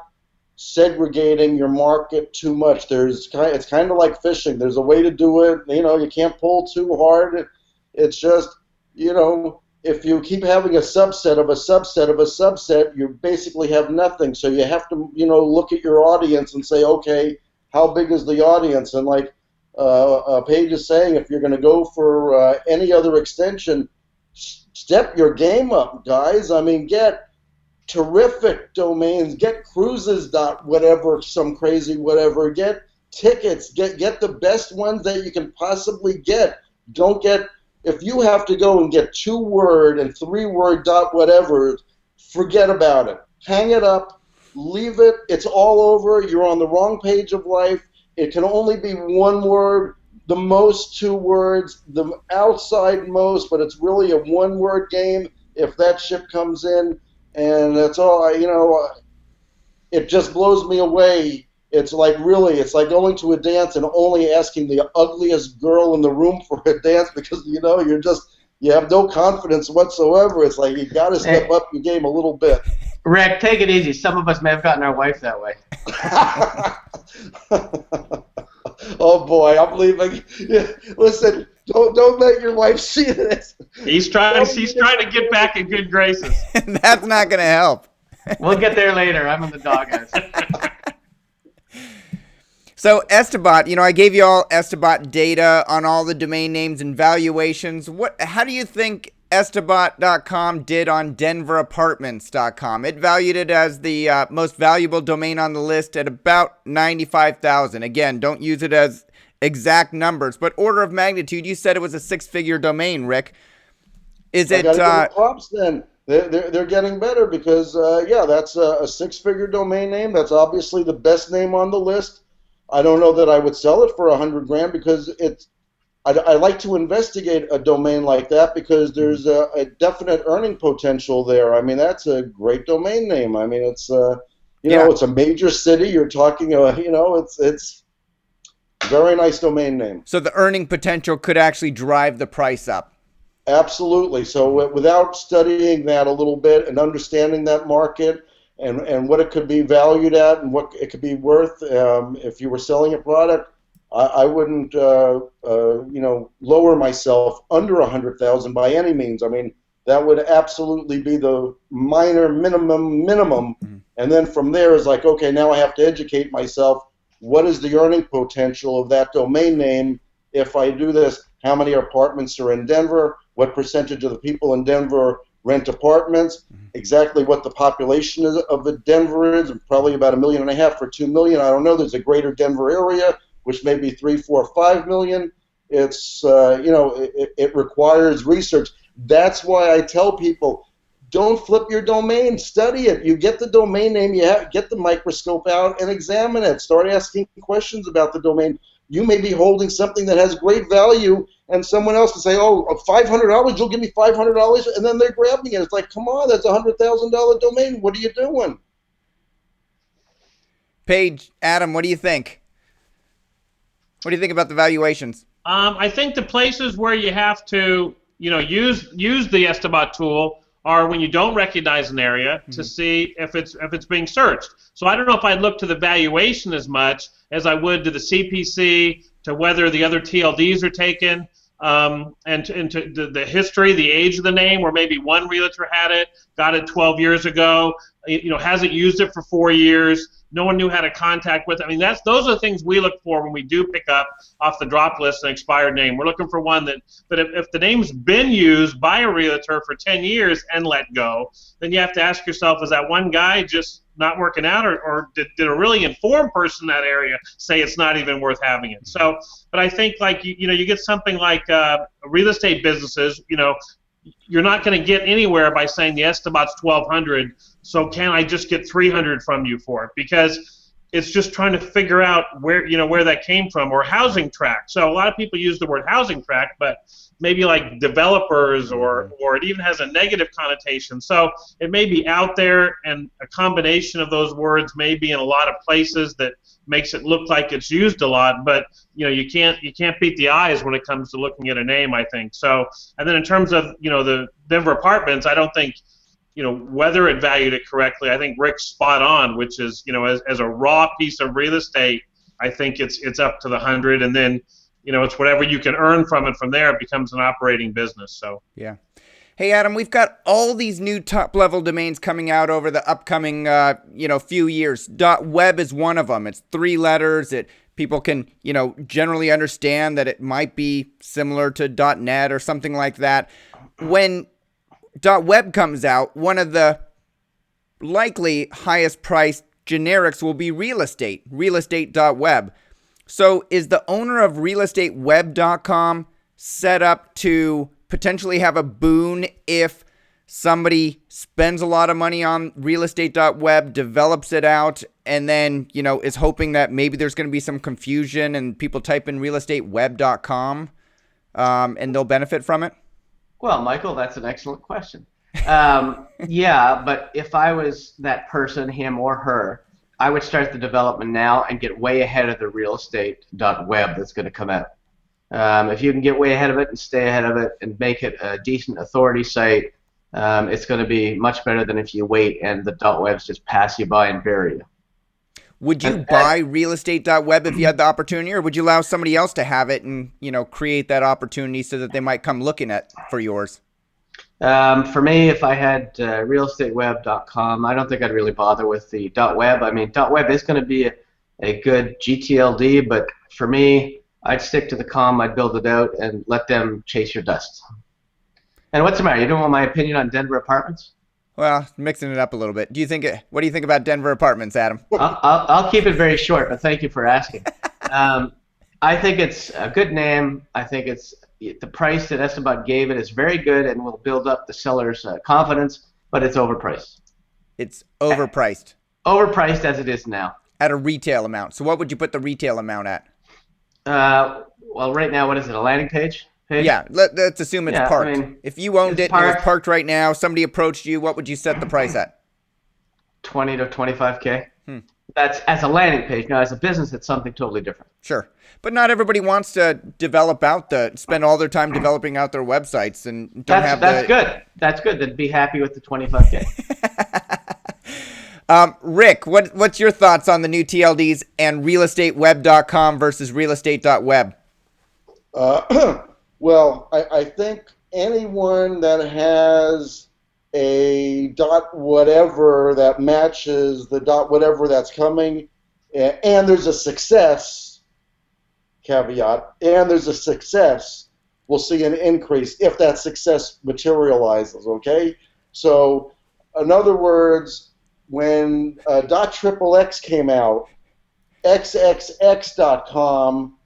segregating your market too much. It's kind of like fishing. There's a way to do it. You can't pull too hard. It's just, if you keep having a subset of a subset of a subset, you basically have nothing. So you have to, look at your audience and say, okay, how big is the audience? And like Paige is saying, if you're going to go for any other extension, step your game up, guys. I mean, get terrific domains, get cruises dot whatever, some crazy whatever, get tickets, get the best ones that you can possibly get. Don't get, if you have to go and get 2-word and 3-word dot whatever, forget about it. Hang it up, leave it, it's all over, you're on the wrong page of life. It can only be 1 word, the most 2 words, the outside most, but it's really a 1-word game if that ship comes in. And that's all, it just blows me away. It's like going to a dance and only asking the ugliest girl in the room for a dance because, you have no confidence whatsoever. It's like you got to step up your game a little bit. Rick, take it easy. Some of us may have gotten our wife that way. Oh boy, I'm leaving. Yeah, listen, don't let your wife see this. He's trying to get back in good graces. That's not going to help. We'll get there later. I'm in the doghouse. So Estabot, I gave you all Estabot data on all the domain names and valuations. How do you think Estabot.com did on DenverApartments.com? It valued it as the most valuable domain on the list at about $95,000. Again, don't use it as exact numbers, but order of magnitude. You said it was a 6-figure domain, Rick. Is it? I gotta give props then. They're getting better because that's a 6-figure domain name. That's obviously the best name on the list. I don't know that I would sell it for $100,000 because I like to investigate a domain like that because there's a definite earning potential there. I mean, that's a great domain name. I mean, it's it's a major city. You're talking, it's very nice domain name. So the earning potential could actually drive the price up. Absolutely. So without studying that a little bit and understanding that market and what it could be valued at and what it could be worth, if you were selling a product, I wouldn't, lower myself under $100,000 by any means. I mean, that would absolutely be the minimum. Mm-hmm. And then from there is like, okay, now I have to educate myself. What is the earning potential of that domain name if I do this? How many apartments are in Denver? What percentage of the people in Denver rent apartments? Mm-hmm. Exactly what the population of Denver is, probably about 1.5 million for 2 million. I don't know. There's a greater Denver area, which may be 3, 4, 5 million. It's, it requires research. That's why I tell people, don't flip your domain, study it. You get the domain name, get the microscope out and examine it. Start asking questions about the domain. You may be holding something that has great value, and someone else can say, oh, $500, you'll give me $500, and then they're grabbing it. It's like, come on, that's a $100,000 domain. What are you doing? Paige, Adam, what do you think? What do you think about the valuations? I think the places where you have to, use the Estabot tool are when you don't recognize an area to see if it's being searched. So I don't know if I'd look to the valuation as much as I would to the CPC, to whether the other TLDs are taken, and to the history, the age of the name, where maybe one realtor had it, got it 12 years ago, hasn't used it for 4 years. No one knew how to contact with it. I mean, those are the things we look for when we do pick up off the drop list an expired name. We're looking for one that if the name's been used by a realtor for 10 years and let go, then you have to ask yourself, is that one guy just not working out, or did a really informed person in that area say it's not even worth having it? So, but I think like you get something like real estate businesses, you're not going to get anywhere by saying the Estabot's 1,200. So can I just get 300 from you for it? Because it's just trying to figure out where that came from, or housing tract. So a lot of people use the word housing tract, but maybe like developers, or it even has a negative connotation. So it may be out there, and a combination of those words may be in a lot of places that makes it look like it's used a lot. But you can't beat the eyes when it comes to looking at a name, I think. So, and then in terms of the Denver apartments, I don't think whether it valued it correctly. I think Rick's spot on, which is, as a raw piece of real estate, I think it's up to the 100, and then, it's whatever you can earn from it from there. It becomes an operating business. So yeah. Hey, Adam, we've got all these new top-level domains coming out over the upcoming, few years. .web is one of them. It's 3 letters. People can, generally understand that it might be similar to .net or something like that. When .web comes out, one of the likely highest priced generics will be real estate.web. So is the owner of realestateweb.com set up to potentially have a boon if somebody spends a lot of money on realestateweb, develops it out, and then, is hoping that maybe there's going to be some confusion and people type in realestateweb.com and they'll benefit from it? Well, Michael, that's an excellent question. Yeah, but if I was that person, him or her, I would start the development now and get way ahead of the realestate.web that's going to come out. If you can get way ahead of it and stay ahead of it and make it a decent authority site, it's going to be much better than if you wait and the .webs just pass you by and bury you. Would you buy realestateweb if you had the opportunity, or would you allow somebody else to have it and, create that opportunity so that they might come looking for yours? For me, if I had realestateweb.com, I don't think I'd really bother with the .web. I mean, .web is going to be a good GTLD, but for me, I'd stick to the .com, I'd build it out, and let them chase your dust. And what's the matter? You don't want my opinion on Denver apartments? Well, mixing it up a little bit. What do you think about Denver apartments, Adam? I'll keep it very short, but thank you for asking. I think it's a good name. I think the price that Esteban gave it is very good and will build up the seller's confidence, but it's overpriced. It's overpriced. Overpriced as it is now. At a retail amount. So what would you put the retail amount at? Well, right now, what is it, a landing page? Yeah, let's assume it's parked. I mean, if you owned it and it was parked right now, somebody approached you, what would you set the price at? 20 to 25K. That's as a landing page. Now, as a business, it's something totally different. Sure. But not everybody wants to spend all their time developing out their websites and That's good. That's good. Then be happy with the 25K. Rick, what's your thoughts on the new TLDs and realestateweb.com versus realestateweb? Well, I think anyone that has a .whatever that matches the .whatever that's coming, and there's a success, caveat, and there's a success, we'll see an increase if that success materializes, okay? So, in other words, when .XXX came out, xxx.com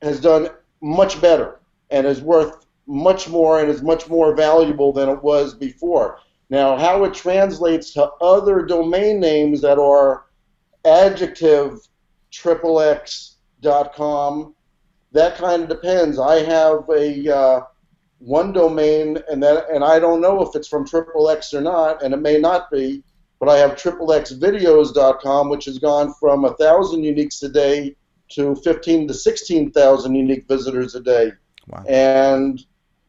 has done much better and is worth much more and is much more valuable than it was before. Now, how it translates to other domain names that are adjective XXX.com, that kind of depends. I have a one domain, and I don't know if it's from XXX or not, and it may not be, but I have XXXvideos.com, which has gone from 1,000 uniques a day to 15 to 16,000 unique visitors a day. Wow. And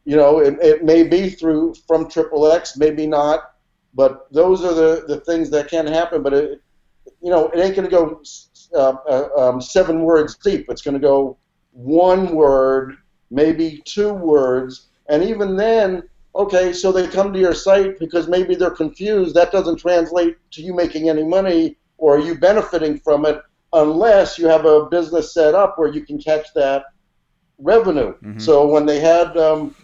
it may be from XXX, maybe not, but those are the things that can happen. But it ain't going to go 7 words deep. It's going to go 1 word, maybe 2 words, and even then, okay, so they come to your site because maybe they're confused. That doesn't translate to you making any money or you benefiting from it, unless you have a business set up where you can catch that revenue. Mm-hmm. So when they had government,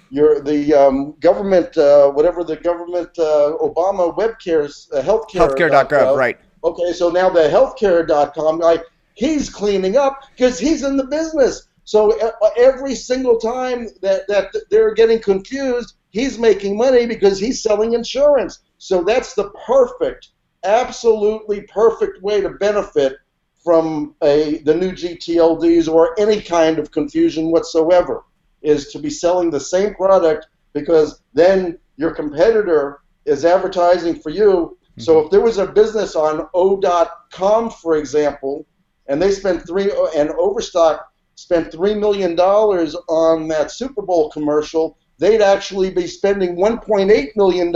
whatever the government, Obama WebCare, healthcare.gov, right. Okay, so now the healthcare.com guy, he's cleaning up because he's in the business. So every single time that they're getting confused, he's making money because he's selling insurance. So that's the perfect absolutely perfect way to benefit from the new GTLDs or any kind of confusion whatsoever, is to be selling the same product, because then your competitor is advertising for you. So if there was a business on O.com, for example, and they spent Overstock spent $3 million on that Super Bowl commercial, they'd actually be spending $1.8 million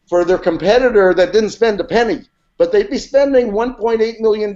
for their competitor that didn't spend a penny. But they'd be spending $1.8 million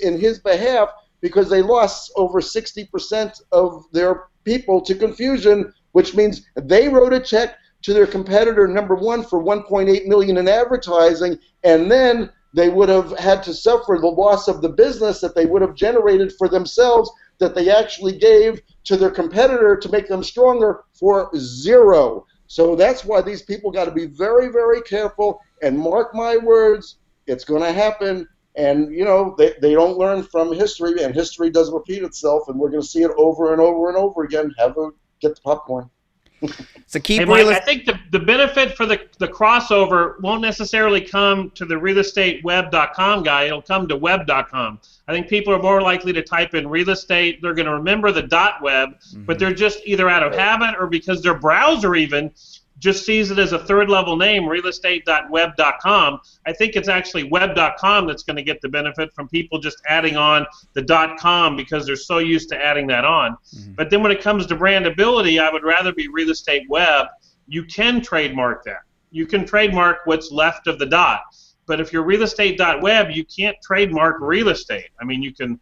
in his behalf because they lost over 60% of their people to confusion, which means they wrote a check to their competitor, number one, for $1.8 million in advertising, and then they would have had to suffer the loss of the business that they would have generated for themselves that they actually gave to their competitor to make them stronger for zero. So that's why these people got to be very, very careful, and mark my words, it's going to happen. And, you know, they don't learn from history, and history does repeat itself, and we're going to see it over and over and over again. Get the popcorn. So keep hey, Mike, I think the benefit for the crossover won't necessarily come to the realestateweb.com guy. It'll come to web.com. I think people are more likely to type in real estate. They're going to remember the .web, but they're just either out of habit or because their browser even just sees it as a third-level name, realestate.web.com. I think it's actually web.com that's going to get the benefit from people just adding on the .com because they're so used to adding that on. But then when it comes to brandability, I would rather be real estate web. You can trademark that. You can trademark what's left of the dot. But if you're realestate.web, you can't trademark real estate. I mean, you can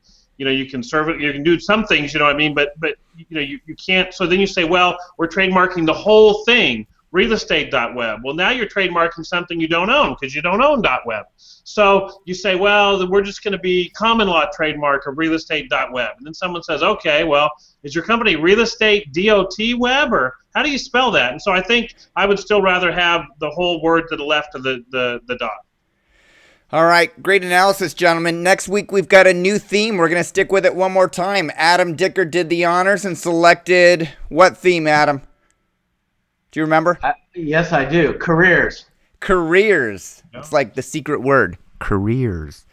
serve it, you can do some things, you know what I mean, but you can't. So then you say, well, we're trademarking the whole thing, realestate.web. Well, now you're trademarking something you don't own because you don't own .web. So you say, well, we're just going to be common law trademark of realestate.web. And then someone says, okay, well, is your company realestate.web, or how do you spell that? And so I think I would still rather have the whole word to the left of the dot. All right, great analysis, gentlemen. Next week, we've got a new theme. We're going to stick with it one more time. Adam Dicker did the honors and selected what theme, Adam? Do you remember? Yes, I do. Careers. Careers. Yeah. It's like the secret word. Careers.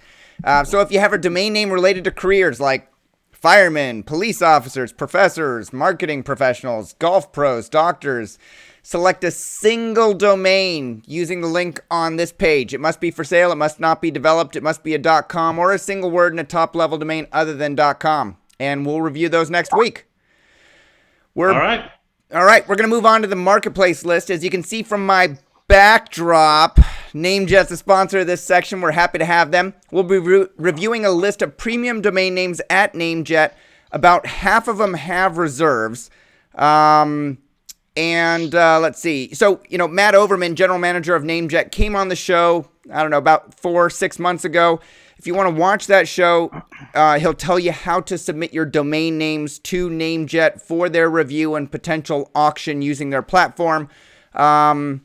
So if you have a domain name related to careers like firemen, police officers, professors, marketing professionals, golf pros, doctors, select a single domain using the link on this page. It must be for sale. It must not be developed. It must be a .com or a single word in a top-level domain other than .com. And we'll review those next week. All right. All right, we're going to move on to the marketplace list. As you can see from my backdrop, NameJet's the sponsor of this section. We're happy to have them. We'll be reviewing a list of premium domain names at NameJet. About half of them have reserves. Let's see. So, Matt Overman, general manager of NameJet, came on the show, I don't know, about 4-6 months ago. If you want to watch that show, he'll tell you how to submit your domain names to NameJet for their review and potential auction using their platform. Let's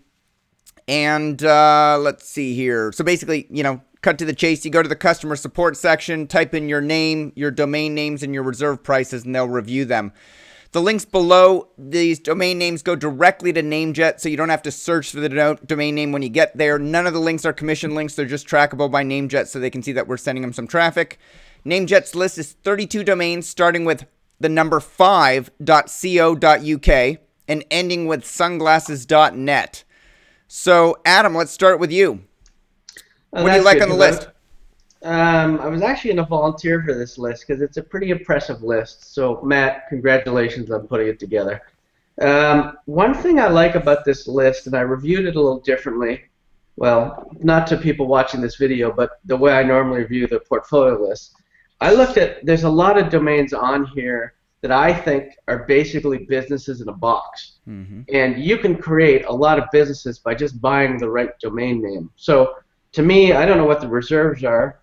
see here. So basically, cut to the chase. You go to the customer support section, type in your name, your domain names, and your reserve prices, and they'll review them. The links below these domain names go directly to NameJet, so you don't have to search for the domain name when you get there. None of the links are commission links. They're just trackable by NameJet, so they can see that we're sending them some traffic. NameJet's list is 32 domains, starting with the number 5.co.uk and ending with sunglasses.net. So, Adam, let's start with you. What do you like on the list? I was actually going to volunteer for this list because it's a pretty impressive list. So, Matt, congratulations on putting it together. One thing I like about this list, and I reviewed it a little differently, well, not to people watching this video, but the way I normally review the portfolio list, I looked at, there's a lot of domains on here that I think are basically businesses in a box. Mm-hmm. And you can create a lot of businesses by just buying the right domain name. So, to me, I don't know what the reserves are.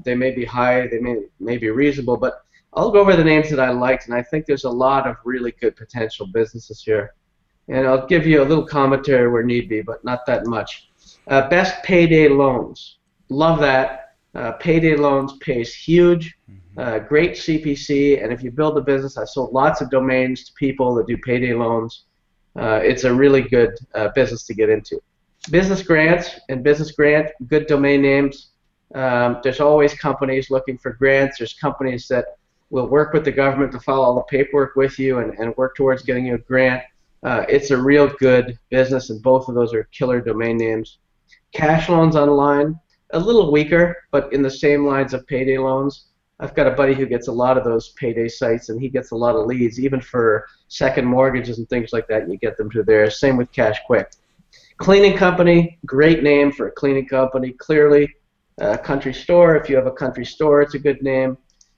They may be high, they may be reasonable, but I'll go over the names that I liked, and I think there's a lot of really good potential businesses here. And I'll give you a little commentary where need be, but not that much. Best Payday Loans. Love that. Payday Loans pays huge, great CPC, and if you build a business, I sold lots of domains to people that do payday loans. It's a really good business to get into. Business grants and business grant, good domain names. There's always companies looking for grants. There's companies that will work with the government to file all the paperwork with you and work towards getting you a grant. It's a real good business, and both of those are killer domain names. Cash loans online, a little weaker, but in the same lines of payday loans. I've got a buddy who gets a lot of those payday sites, and he gets a lot of leads, even for second mortgages and things like that. You get them through there. Same with Cash Quick. Cleaning company, great name for a cleaning company. Clearly, country store. If you have a country store, it's a good name.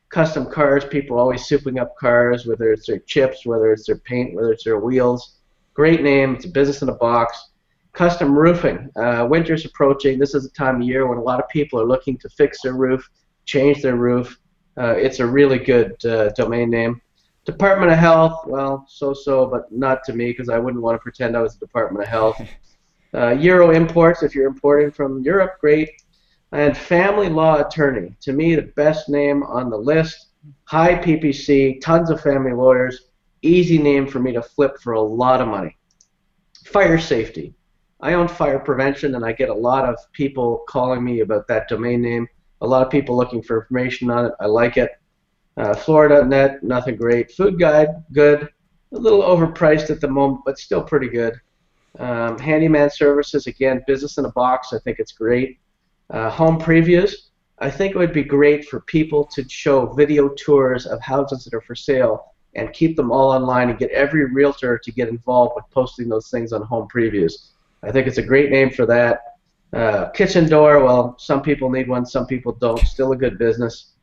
Custom cars, people are always souping up cars, whether it's their chips, whether it's their paint, whether it's their wheels. Great name. It's a business in a box. Custom roofing. Winter's approaching. This is a time of year when a lot of people are looking to fix their roof, change their roof. It's a really good domain name. Department of Health, well, so-so, but not to me, because I wouldn't want to pretend I was the Department of Health. Euro imports, if you're importing from Europe, great. And family law attorney, to me, the best name on the list. High PPC, tons of family lawyers, easy name for me to flip for a lot of money. Fire safety. I own fire prevention, and I get a lot of people calling me about that domain name. A lot of people looking for information on it. I like it. Florida.net, nothing great. Food guide, good. A little overpriced at the moment, but still pretty good. Handyman services, again, business in a box. I think it's great. Home previews. I think it would be great for people to show video tours of houses that are for sale and keep them all online and get every realtor to get involved with posting those things on home previews. I think it's a great name for that. Kitchen door, well, some people need one, some people don't. Still a good business.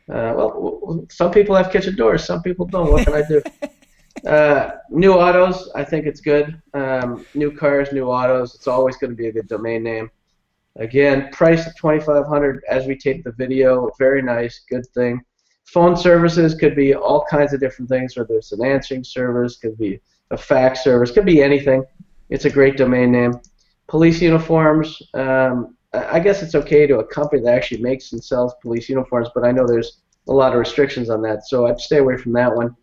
Well, some people have kitchen doors, some people don't. What can I do? New autos, I think it's good. New cars, new autos, it's always going to be a good domain name. Again, price at $2,500 as we tape the video. Very nice, good thing. Phone services could be all kinds of different things, whether it's an answering service, could be a fax service, could be anything. It's a great domain name. Police uniforms, I guess it's okay to a company that actually makes and sells police uniforms, but I know there's a lot of restrictions on that, so I'd stay away from that one.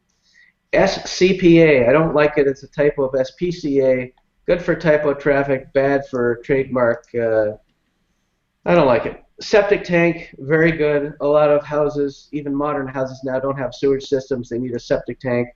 SCPA, I don't like it. It's a typo of SPCA. Good for typo traffic, bad for trademark. I don't like it. Septic tank, very good. A lot of houses, even modern houses now, don't have sewage systems. They need a septic tank.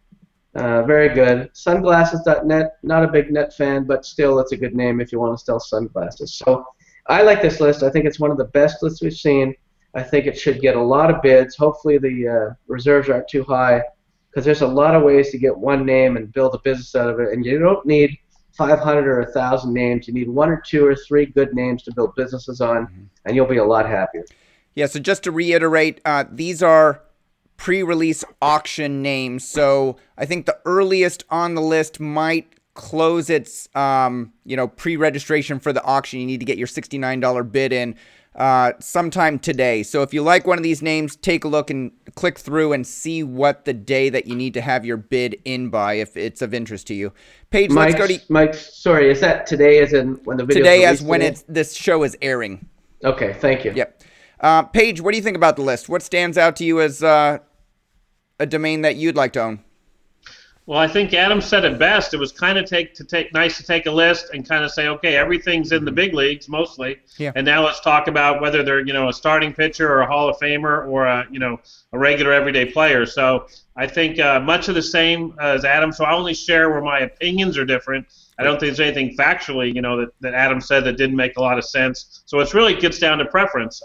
Very good. Sunglasses.net, not a big net fan, but still it's a good name if you want to sell sunglasses. So I like this list. I think it's one of the best lists we've seen. I think it should get a lot of bids. Hopefully the reserves aren't too high, because there's a lot of ways to get one name and build a business out of it, and you don't need 500 or 1,000 names. You need 1 or 2 or 3 good names to build businesses on, and you'll be a lot happier. Yeah, so just to reiterate, these are pre-release auction names. So I think the earliest on the list might close its pre-registration for the auction. You need to get your $69 bid in sometime today. So if you like one of these names, take a look and click through and see what the day that you need to have your bid in by, if it's of interest to you. Paige, let's go to Mike. Sorry, is that today as in when the video? Today as when this show is airing. Okay, thank you. Yep. Paige, what do you think about the list? What stands out to you as a domain that you'd like to own? Well, I think Adam said it best. It was kind of nice to take a list and kind of say, okay, everything's in the big leagues mostly, and now let's talk about whether they're a starting pitcher or a Hall of Famer or a regular everyday player. So I think much of the same as Adam. So I only share where my opinions are different. I don't think there's anything factually that Adam said that didn't make a lot of sense. So it really gets down to preference.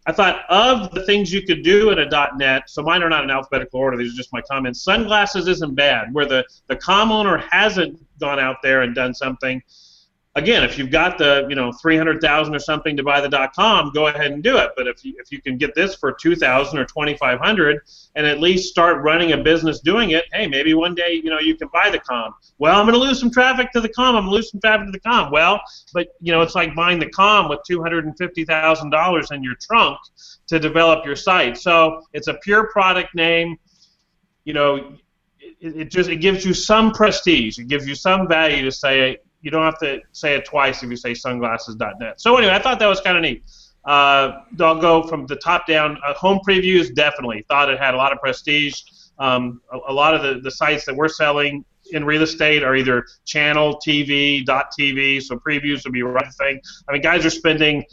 I thought of the things you could do in a .net, so mine are not in alphabetical order, these are just my comments. Sunglasses isn't bad, where the com owner hasn't gone out there and done something. Again, if you've got the $300,000 or something to buy the .com, go ahead and do it. But if you can get this for $2,000 or $2,500 and at least start running a business doing it, hey, maybe one day you can buy the com. Well, I'm going to lose some traffic to the com. I'm going to lose some traffic to the com. Well, but it's like buying the com with $250,000 in your trunk to develop your site. So it's a pure product name. It gives you some prestige. It gives you some value to say. You don't have to say it twice if you say sunglasses.net. So anyway, I thought that was kind of neat. I'll go from the top down. Home previews, definitely. Thought it had a lot of prestige. A lot of the sites that we're selling, in real estate are either channel, TV, .tv, so previews would be the right thing. I mean, guys are spending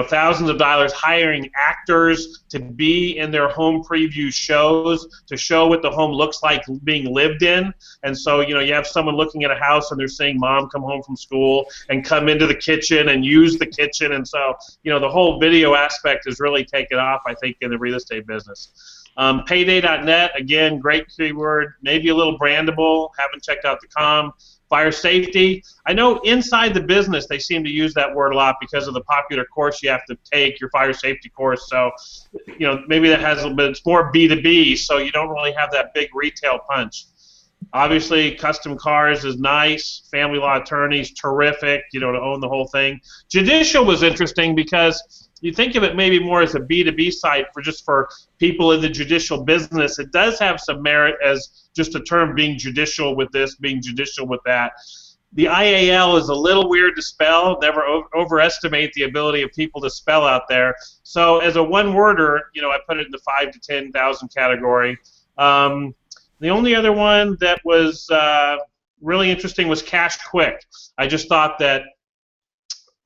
thousands of dollars hiring actors to be in their home preview shows to show what the home looks like being lived in. And so, you have someone looking at a house and they're seeing mom come home from school and come into the kitchen and use the kitchen. And so, the whole video aspect has really taken off, I think, in the real estate business. Payday.net, again, great keyword, maybe a little brandable. Haven't checked out the com. Fire safety. I know inside the business they seem to use that word a lot because of the popular course you have to take, your fire safety course. So, maybe that has a little bit, it's more B2B, so you don't really have that big retail punch. Obviously, custom cars is nice. Family law attorneys, terrific, to own the whole thing. Judicial was interesting because you think of it maybe more as a B2B site for people in the judicial business. It does have some merit as just a term, being judicial with this, being judicial with that. The IAL is a little weird to spell. Never overestimate the ability of people to spell out there. So as a one-worder, I put it in the 5,000 to 10,000 category. The only other one that was really interesting was Cash Quick. I just thought that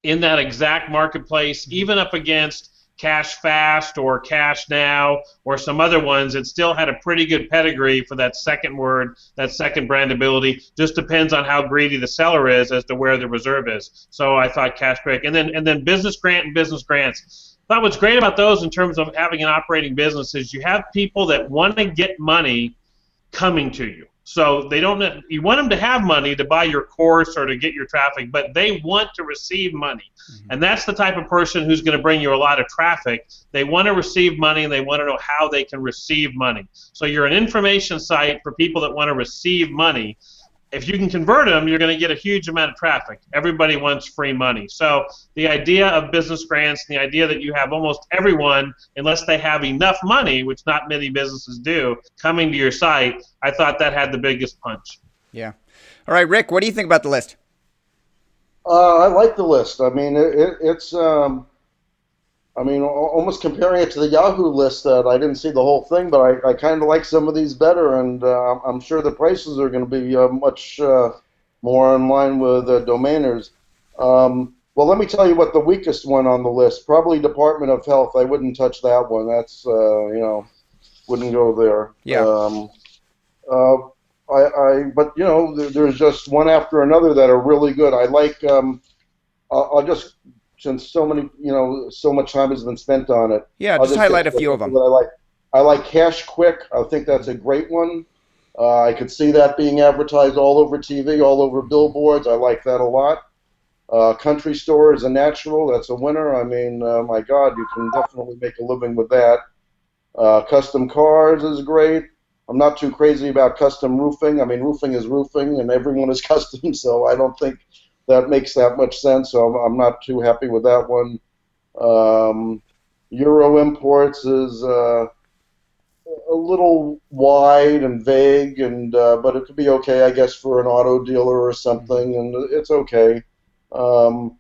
in that exact marketplace, even up against Cash Fast or Cash Now or some other ones, it still had a pretty good pedigree for that second word, that second brandability. Just depends on how greedy the seller is as to where the reserve is. So I thought Cash Quick. And then Business Grant and Business Grants. I thought what's great about those in terms of having an operating business is you have people that want to get money coming to you. So you want them to have money to buy your course or to get your traffic, but they want to receive money. Mm-hmm. And that's the type of person who's going to bring you a lot of traffic. They want to receive money and they want to know how they can receive money. So you're an information site for people that want to receive money. If you can convert them, you're going to get a huge amount of traffic. Everybody wants free money. So the idea of business grants, and the idea that you have almost everyone, unless they have enough money, which not many businesses do, coming to your site, I thought that had the biggest punch. Yeah. All right, Rick, what do you think about the list? I like the list. I mean, it's almost comparing it to the Yahoo list, that I didn't see the whole thing, but I kind of like some of these better, and I'm sure the prices are going to be much more in line with domainers. Well, let me tell you what the weakest one on the list, probably Department of Health. I wouldn't touch that one. That's, wouldn't go there. Yeah. But, there's just one after another that are really good. I like, I'll just, since so much time has been spent on it. Yeah, just highlight a few of them. I like Cash Quick. I think that's a great one. I could see that being advertised all over TV, all over billboards. I like that a lot. Country Store is a natural. That's a winner. I mean, my God, you can definitely make a living with that. Custom Cars is great. I'm not too crazy about custom roofing. I mean, roofing is roofing, and everyone is custom, so I don't think that makes that much sense, so I'm not too happy with that one. Euro imports is a little wide and vague, and but it could be okay, I guess, for an auto dealer or something, and it's okay. And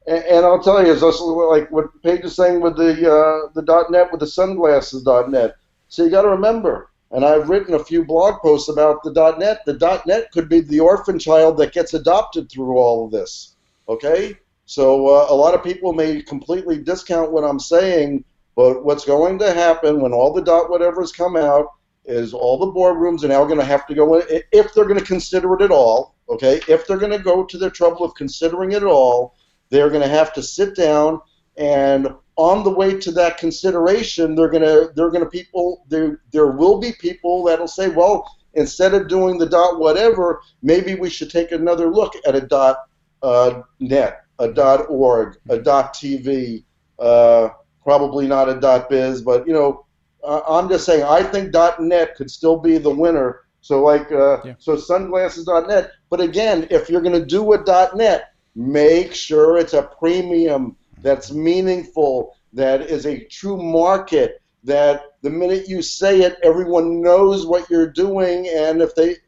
I'll tell you, it's also like what Paige is saying with the .net, with the sunglasses .net. So you got to remember, and I've written a few blog posts about the .net. The .net could be the orphan child that gets adopted through all of this. Okay, so a lot of people may completely discount what I'm saying, but what's going to happen when all the whatevers come out is all the boardrooms are now going to have to go in, if they're going to consider it at all. Okay, if they're going to go to the trouble of considering it at all, they're going to have to sit down, and on the way to that consideration, there will be people that'll say, well, instead of doing the whatever, maybe we should take another look at a .net, a .org, a .tv, probably not a .biz, but I'm just saying I think .net could still be the winner. So so sunglasses.net. But again, if you're going to do a .net, make sure it's a premium that's meaningful, that is a true market, that the minute you say it, everyone knows what you're doing, and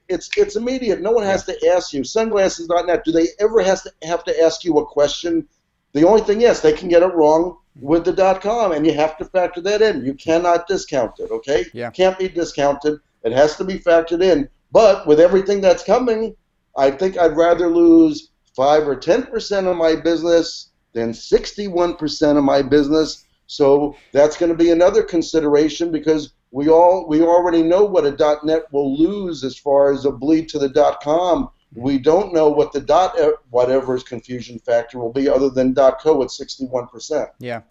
it's immediate. No one has to ask you. Sunglasses.net, do they ever have to ask you a question? The only thing, yes, they can get it wrong with the .com, and you have to factor that in. You cannot discount it, okay? Yeah. It can't be discounted. It has to be factored in. But with everything that's coming, I think I'd rather lose 5 or 10% of my business than 61% of my business. So that's going to be another consideration, because we already know what a .net will lose as far as a bleed to the .com. We don't know what the whatever's confusion factor will be, other than .co at 61%. Yeah.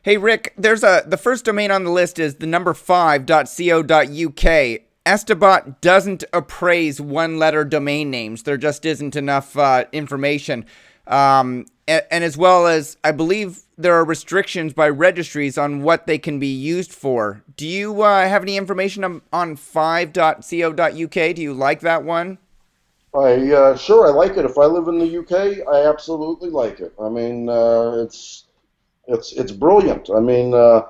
Hey, Rick, the first domain on the list is the number 5.co.uk. Estabot doesn't appraise one-letter domain names. There just isn't enough information. And as well as, I believe there are restrictions by registries on what they can be used for. Do you have any information on 5.co.uk? Do you like that one? Sure, I like it. If I live in the UK, I absolutely like it. I mean, it's brilliant. I mean, I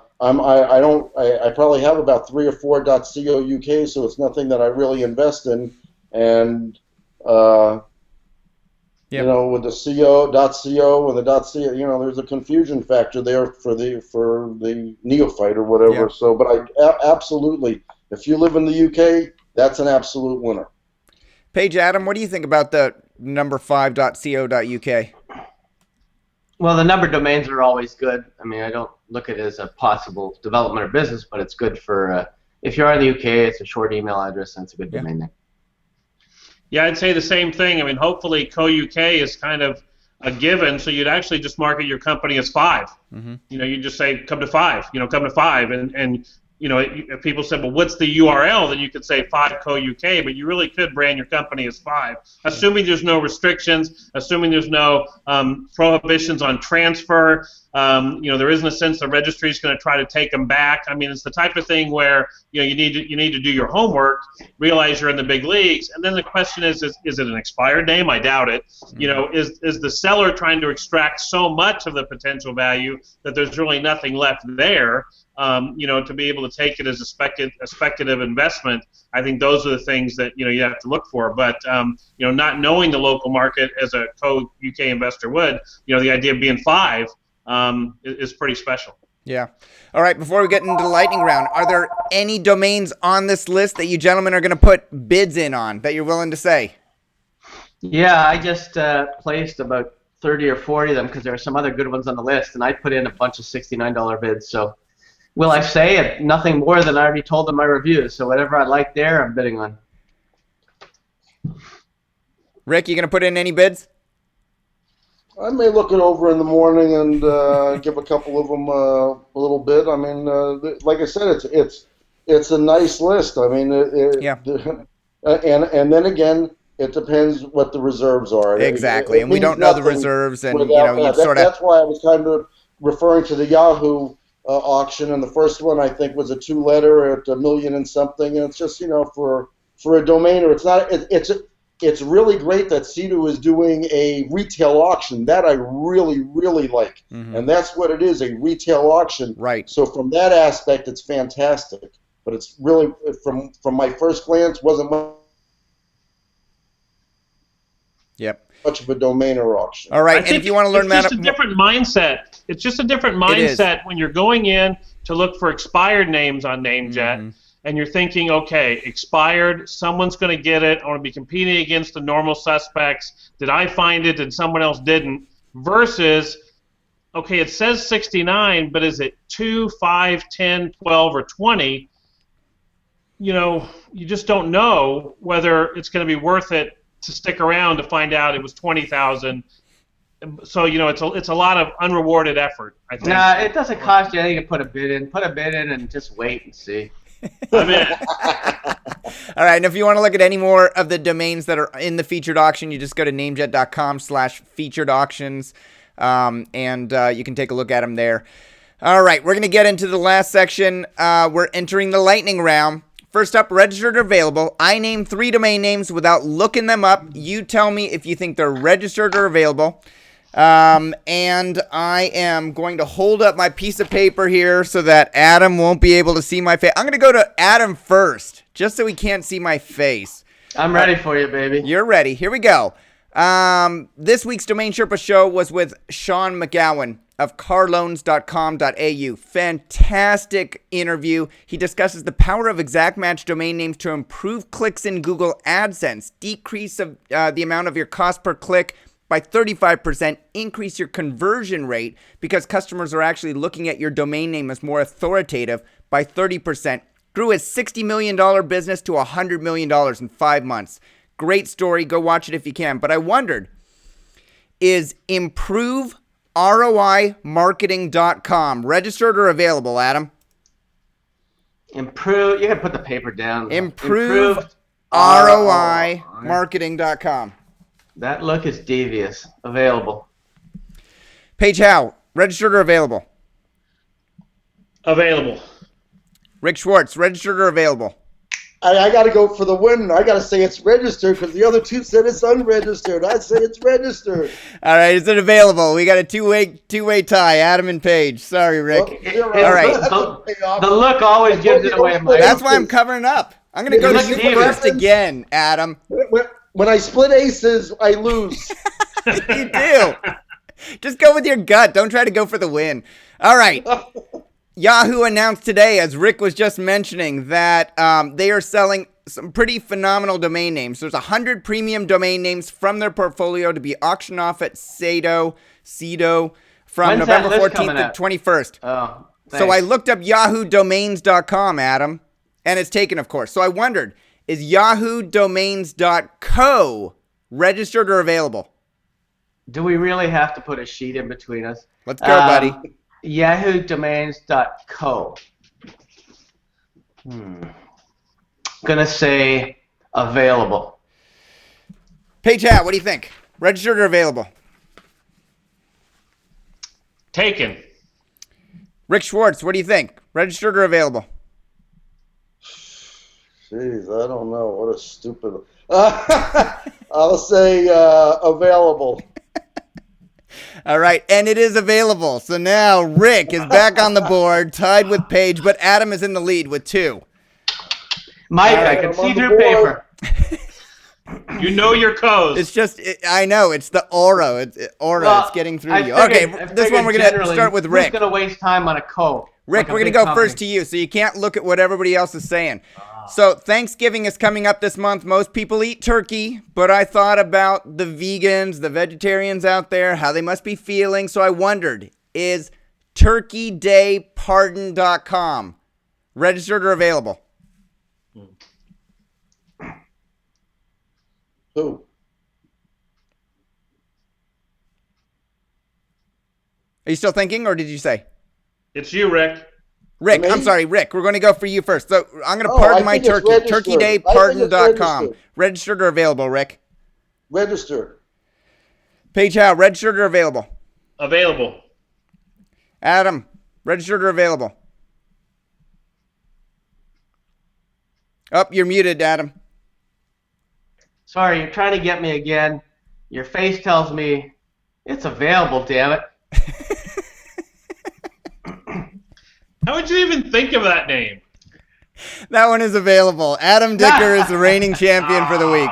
probably have about 3 or 4 .co.uk, so it's nothing that I really invest in. And you know, with the .co and the .co, you know, there's a confusion factor there for the neophyte or whatever. Yeah. So, but absolutely, if you live in the UK, that's an absolute winner. Paige, Adam, what do you think about the number 5.co.uk? Well, the number domains are always good. I mean, I don't look at it as a possible development or business, but it's good for if you're in the UK, it's a short email address, and it's a good domain name. Yeah, I'd say the same thing. I mean, hopefully co.uk is kind of a given, so you'd actually just market your company as 5. Mm-hmm. You know, you just say, come to 5, come to 5. And you know, if people said, well, what's the URL? Then you could say 5 co.uk, but you really could brand your company as 5, assuming there's no restrictions, assuming there's no prohibitions on transfer. You know, there isn't a sense the registry is going to try to take them back. I mean, it's the type of thing where, you know, you need to do your homework, realize you're in the big leagues, and then the question is it an expired name? I doubt it. You know, is the seller trying to extract so much of the potential value that there's really nothing left there? You know, to be able to take it as a speculative investment, I think those are the things that, you know, you have to look for. But you know, not knowing the local market as a co.uk investor would, you know, the idea of being 5 is pretty special. Yeah. All right, before we get into the lightning round, are there any domains on this list that you gentlemen are going to put bids in on that you're willing to say? Yeah, I just placed about 30 or 40 of them because there are some other good ones on the list, and I put in a bunch of $69 bids. So will I say it? Nothing more than I already told in my review. So whatever I like there, I'm bidding on. Rick, you going to put in any bids? I may look it over in the morning and give a couple of them a little bit. I mean, like I said, it's a nice list. I mean, and then again, it depends what the reserves are. Exactly, and we don't know the reserves, and you know, you sort of. That's why I was kind of referring to the Yahoo auction, and the first one I think was a 2-letter at $1 million and something, and it's just, you know, for a domainer, it's not. It's really great that Cedo is doing a retail auction. That I really, really like. Mm-hmm. And that's what it is, a retail auction. Right. So from that aspect, it's fantastic. But it's really, from my first glance, wasn't much of a domainer auction. All right, and if you want to learn it's just a different mindset. It's just a different mindset when you're going in to look for expired names on NameJet. Mm-hmm. And you're thinking, okay, expired, someone's going to get it. I want to be competing against the normal suspects. Did I find it? Did someone else didn't? Versus, okay, it says 69, but is it 2, 5, 10, 12, or 20? You know, you just don't know whether it's going to be worth it to stick around to find out it was 20,000. So, you know, it's a lot of unrewarded effort, I think. Nah, it doesn't cost you anything to put a bid in. Put a bid in and just wait and see. I'm in. All right, and if you want to look at any more of the domains that are in the featured auction, you just go to namejet.com/featured auctions, and you can take a look at them there. All right, we're going to get into the last section. We're entering the lightning round. First up, registered or available. I name 3 domain names without looking them up. You tell me if you think they're registered or available. And I am going to hold up my piece of paper here so that Adam won't be able to see my face. I'm going to go to Adam first, just so he can't see my face. I'm ready for you, baby. You're ready. Here we go. This week's Domain Sherpa show was with Sean McGowan. of carloans.com.au. Fantastic interview. He discusses the power of exact match domain names to improve clicks in Google AdSense, decrease of the amount of your cost per click by 35%, increase your conversion rate because customers are actually looking at your domain name as more authoritative by 30%. Grew his $60 million business to $100 million in 5 months. Great story. Go watch it if you can. But I wondered, is ImproveROIMarketing.com registered or available, Adam? Improve. You gotta put the paper down. ImproveROIMarketing.com. That look is devious. Available. Paige Howe, registered or available? Available. Rick Schwartz, registered or available? I got to go for the win. I got to say it's registered because the other two said it's unregistered. I say it's registered. All right, is it available? We got a two-way tie, Adam and Paige. Sorry, Rick. Well, all right. The look always gives it away, Mike. That's why I'm covering up. I'm going to go to you first again, Adam. When I split aces, I lose. You do. Just go with your gut. Don't try to go for the win. All right. Yahoo announced today, as Rick was just mentioning, that they are selling some pretty phenomenal domain names. There's 100 premium domain names from their portfolio to be auctioned off at Cedo from When's November that list 14th coming to out? 21st. Oh, So I looked up yahoodomains.com, Adam, and it's taken, of course. So I wondered, is yahoodomains.co registered or available? Do we really have to put a sheet in between us? Let's go, buddy. yahoodomains.co. Gonna say available. Paige Howe, what do you think? Registered or available? Taken. Rick Schwartz, what do you think? Registered or available? Jeez, I don't know. What a stupid. I'll say available. All right, and it is available. So now Rick is back on the board, tied with Paige, but Adam is in the lead with 2. Mike, I can see through paper. You know your codes. It's just, I know, it's the aura. It's getting through you. Okay, this one we're going to start with Rick. Who's going to waste time on a code? Rick, we're going to go first to you, so you can't look at what everybody else is saying. So Thanksgiving is coming up this month. Most people eat turkey, but I thought about the vegans, the vegetarians out there, how they must be feeling. So I wondered, is turkeydaypardon.com registered or available? Who? Are you still thinking, or did you say? It's you, Rick. Rick, Me? I'm sorry, Rick. We're going to go for you first. So I'm going to Oh, pardon I my think it's turkey. registered. Turkeydaypardon.com. I think it's Registered or available, Rick? Registered. Paige Howe, registered or available? Available. Adam, registered or available? Oh, you're muted, Adam. Sorry, you're trying to get me again. Your face tells me it's available, damn it. How would you even think of that name? That one is available. Adam Dicker is the reigning champion for the week.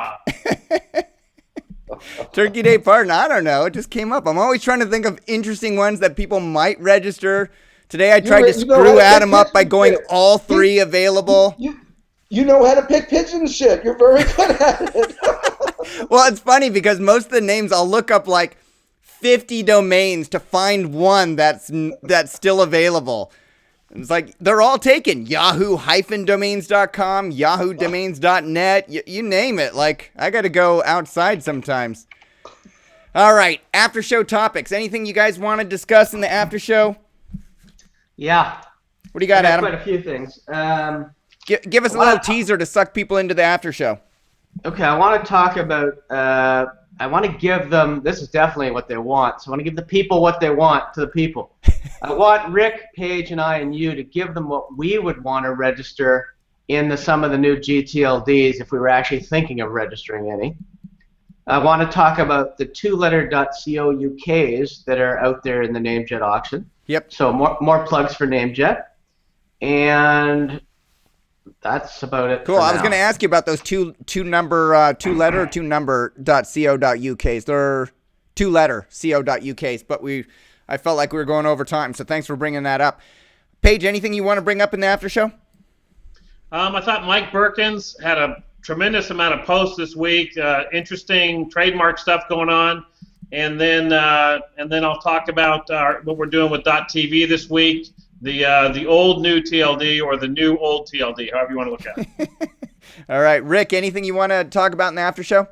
Turkey Day Pardon, I don't know. It just came up. I'm always trying to think of interesting ones that people might register. Today I tried to screw Adam up by going all 3 available. You know how to pick pigeon shit. You're very good at it. Well, it's funny because most of the names I'll look up like 50 domains to find one that's still available. It's like they're all taken. Yahoo-domains.com, yahoodomains.net, you name it. Like, I got to go outside sometimes. All right, after show topics. Anything you guys want to discuss in the after show? Yeah. What do you got, Adam? Quite a few things. Give us a little teaser to suck people into the after show. Okay, I want to talk about, I want to give them, this is definitely what they want, so I want to give the people what they want to the people. I want Rick, Paige, and I and you to give them what we would want to register in some of the new GTLDs if we were actually thinking of registering any. I want to talk about the 2-letter .co.uk's that are out there in the NameJet auction. Yep. So more plugs for NameJet. And that's about it. Cool. I was going to ask you about those two-letter .co.uk's. They're 2-letter .co.uk's, but I felt like we were going over time, so thanks for bringing that up. Paige, anything you want to bring up in the after show? I thought Mike Berkens had a tremendous amount of posts this week, interesting trademark stuff going on, and then I'll talk about what we're doing with .tv this week, the old new TLD or the new old TLD, however you want to look at it. All right, Rick, anything you want to talk about in the after show?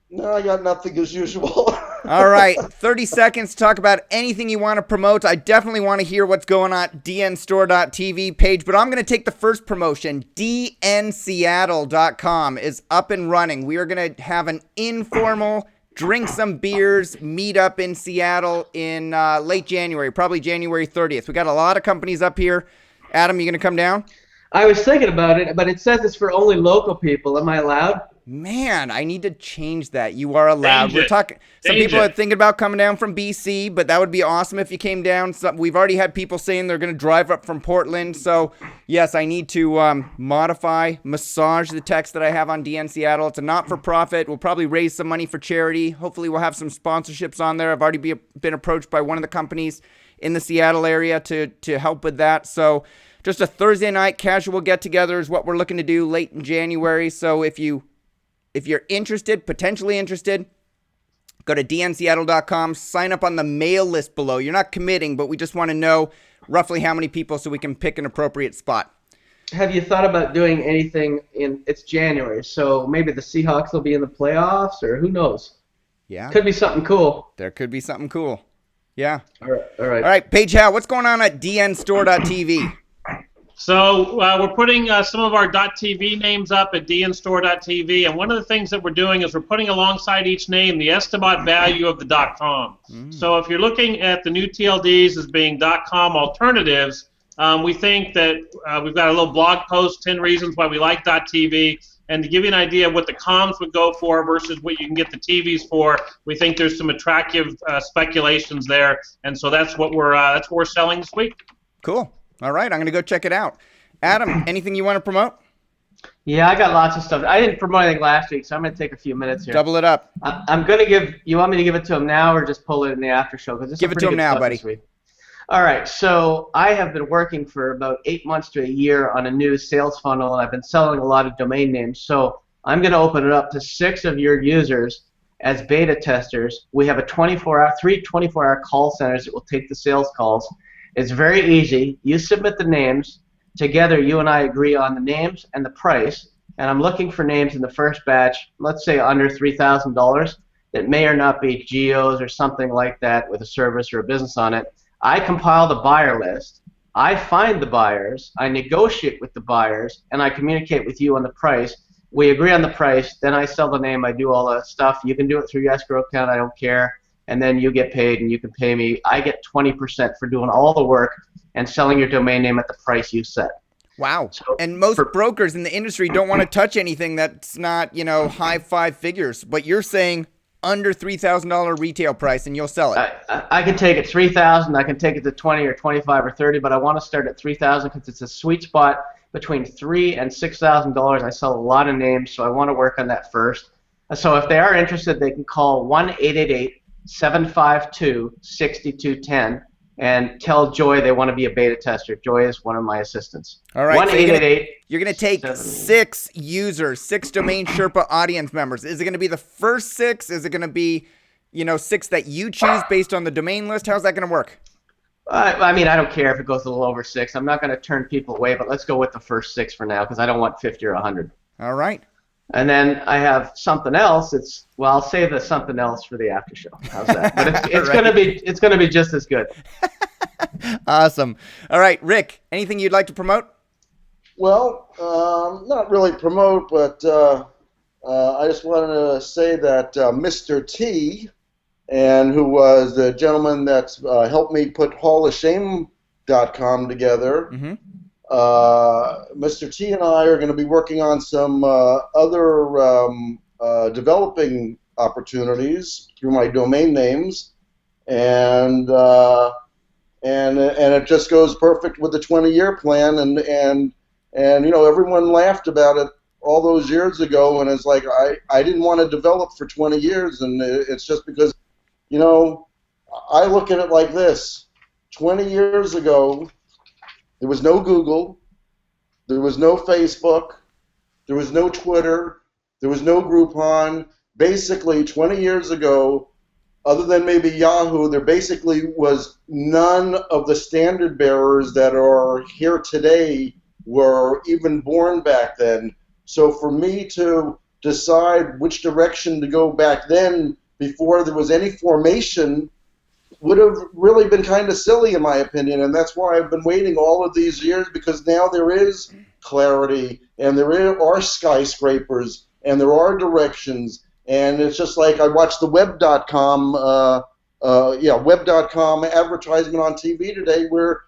No, I got nothing as usual. All right, 30 seconds to talk about anything you want to promote. I definitely want to hear what's going on at dnstore.tv page, but I'm going to take the first promotion. dnseattle.com is up and running. We are going to have an informal drink some beers meetup in Seattle in late January, probably January 30th. We got a lot of companies up here. Adam, you going to come down? I was thinking about it, but it says it's for only local people. Am I allowed? Man, I need to change that. You are allowed. We're talking. Some people are thinking about coming down from BC, but that would be awesome if you came down. We've already had people saying they're going to drive up from Portland. So yes, I need to massage the text that I have on DN Seattle. It's a not-for-profit. We'll probably raise some money for charity. Hopefully, we'll have some sponsorships on there. I've already been approached by one of the companies in the Seattle area to help with that. So just a Thursday night casual get-together is what we're looking to do late in January. So if you're interested, potentially interested, go to dnseattle.com, sign up on the mail list below. You're not committing, but we just want to know roughly how many people so we can pick an appropriate spot. Have you thought about doing anything it's January, so maybe the Seahawks will be in the playoffs, or who knows? Yeah. Could be something cool. There could be something cool. Yeah. All right. All right, Paige Howe, what's going on at dnstore.tv? So we're putting some of our .tv names up at dnstore.tv, and one of the things that we're doing is we're putting alongside each name the estimate value of the .com. So if you're looking at the new TLDs as being .com alternatives, we think that we've got a little blog post, 10 reasons why we like .tv, and to give you an idea of what the comms would go for versus what you can get the TVs for, we think there's some attractive speculations there, and so that's what we're selling this week. Cool. All right, I'm going to go check it out. Adam, anything you want to promote? Yeah, I got lots of stuff. I didn't promote anything last week, so I'm going to take a few minutes here. Double it up. I'm going to give. You want me to give it to him now, or just pull it in the after show? Give it to him now, buddy. All right. So I have been working for about 8 months to a year on a new sales funnel, and I've been selling a lot of domain names. So I'm going to open it up to 6 of your users as beta testers. We have three 24-hour call centers that will take the sales calls. It's very easy. You submit the names. Together, you and I agree on the names and the price. And I'm looking for names in the first batch, let's say under $3,000, that may or not be geos or something like that with a service or a business on it. I compile the buyer list. I find the buyers. I negotiate with the buyers, and I communicate with you on the price. We agree on the price. Then I sell the name. I do all the stuff. You can do it through your escrow account. I don't care. And then you get paid, and you can pay me. I get 20% for doing all the work and selling your domain name at the price you set. Wow. So and most brokers in the industry don't want to touch anything that's not, high 5 figures. But you're saying under $3,000 retail price, and you'll sell it. I can take it $3,000. I can take it to 20 or 25 or 30, but I want to start at $3,000 because it's a sweet spot between $3,000 and $6,000. I sell a lot of names, so I want to work on that first. So if they are interested, they can call 1-888-752-6210 and tell Joy they want to be a beta tester. Joy is one of my assistants. All right. 1-888. You're going to take 6 users, 6 Domain Sherpa audience members. Is it going to be the first 6? Is it going to be, 6 that you choose based on the domain list? How's that going to work? I mean, I don't care if it goes a little over 6. I'm not going to turn people away, but let's go with the first 6 for now because I don't want 50 or 100. All right. And then I have something else. I'll save the something else for the after show. How's that? But it's gonna be just as good. Awesome. All right, Rick. Anything you'd like to promote? Well, not really promote, but I just wanted to say that Mr. T, and who was the gentleman that's helped me put HallOfShame.com together. Mm-hmm. Mr. T and I are going to be working on some other developing opportunities through my domain names, and it just goes perfect with the 20-year plan, and everyone laughed about it all those years ago, and it's like I didn't want to develop for 20 years, and it's just because I look at it like this. 20 years ago, there was no Google, there was no Facebook, there was no Twitter, there was no Groupon. Basically, 20 years ago, other than maybe Yahoo, there basically was none of the standard bearers that are here today were even born back then. So for me to decide which direction to go back then before there was any formation would have really been kind of silly in my opinion, and that's why I've been waiting all of these years, because now there is clarity and there are skyscrapers and there are directions. And it's just like I watched the web.com web.com advertisement on TV today where,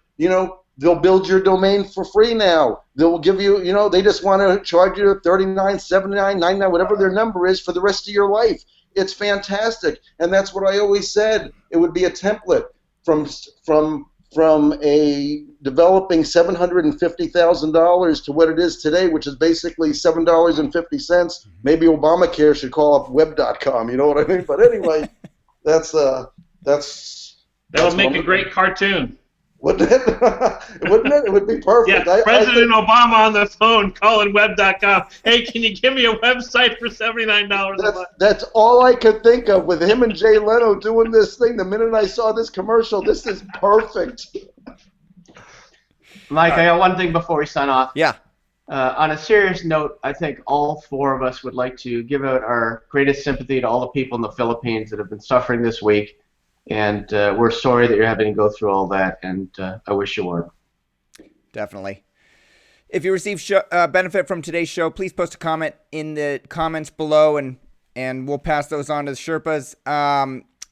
they'll build your domain for free now. They'll give you, they just want to charge you $39, $79, $99, whatever their number is for the rest of your life. It's fantastic. And that's what I always said. It would be a template from a developing $750,000 to what it is today, which is basically $7.50. Maybe Obamacare should call up web.com, you know what I mean? But anyway, that'll make a great cartoon. Wouldn't it? Wouldn't it? It would be perfect. Yeah, President Obama on the phone calling web.com. Hey, can you give me a website for $79 a month? That's all I could think of with him and Jay Leno doing this thing. The minute I saw this commercial, this is perfect. Mike, I got one thing before we sign off. Yeah. On a serious note, I think all four of us would like to give out our greatest sympathy to all the people in the Philippines that have been suffering this week. And we're sorry that you're having to go through all that, and I wish you weren't. Definitely. If you receive benefit from today's show, please post a comment in the comments below, and we'll pass those on to the Sherpas.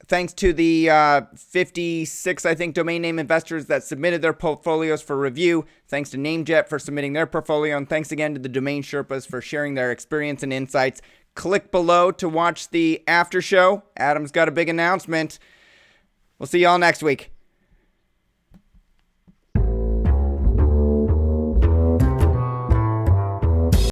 Thanks to the 56, I think, domain name investors that submitted their portfolios for review. Thanks to NameJet for submitting their portfolio, and thanks again to the Domain Sherpas for sharing their experience and insights. Click below to watch the after show. Adam's got a big announcement. We'll see you all next week.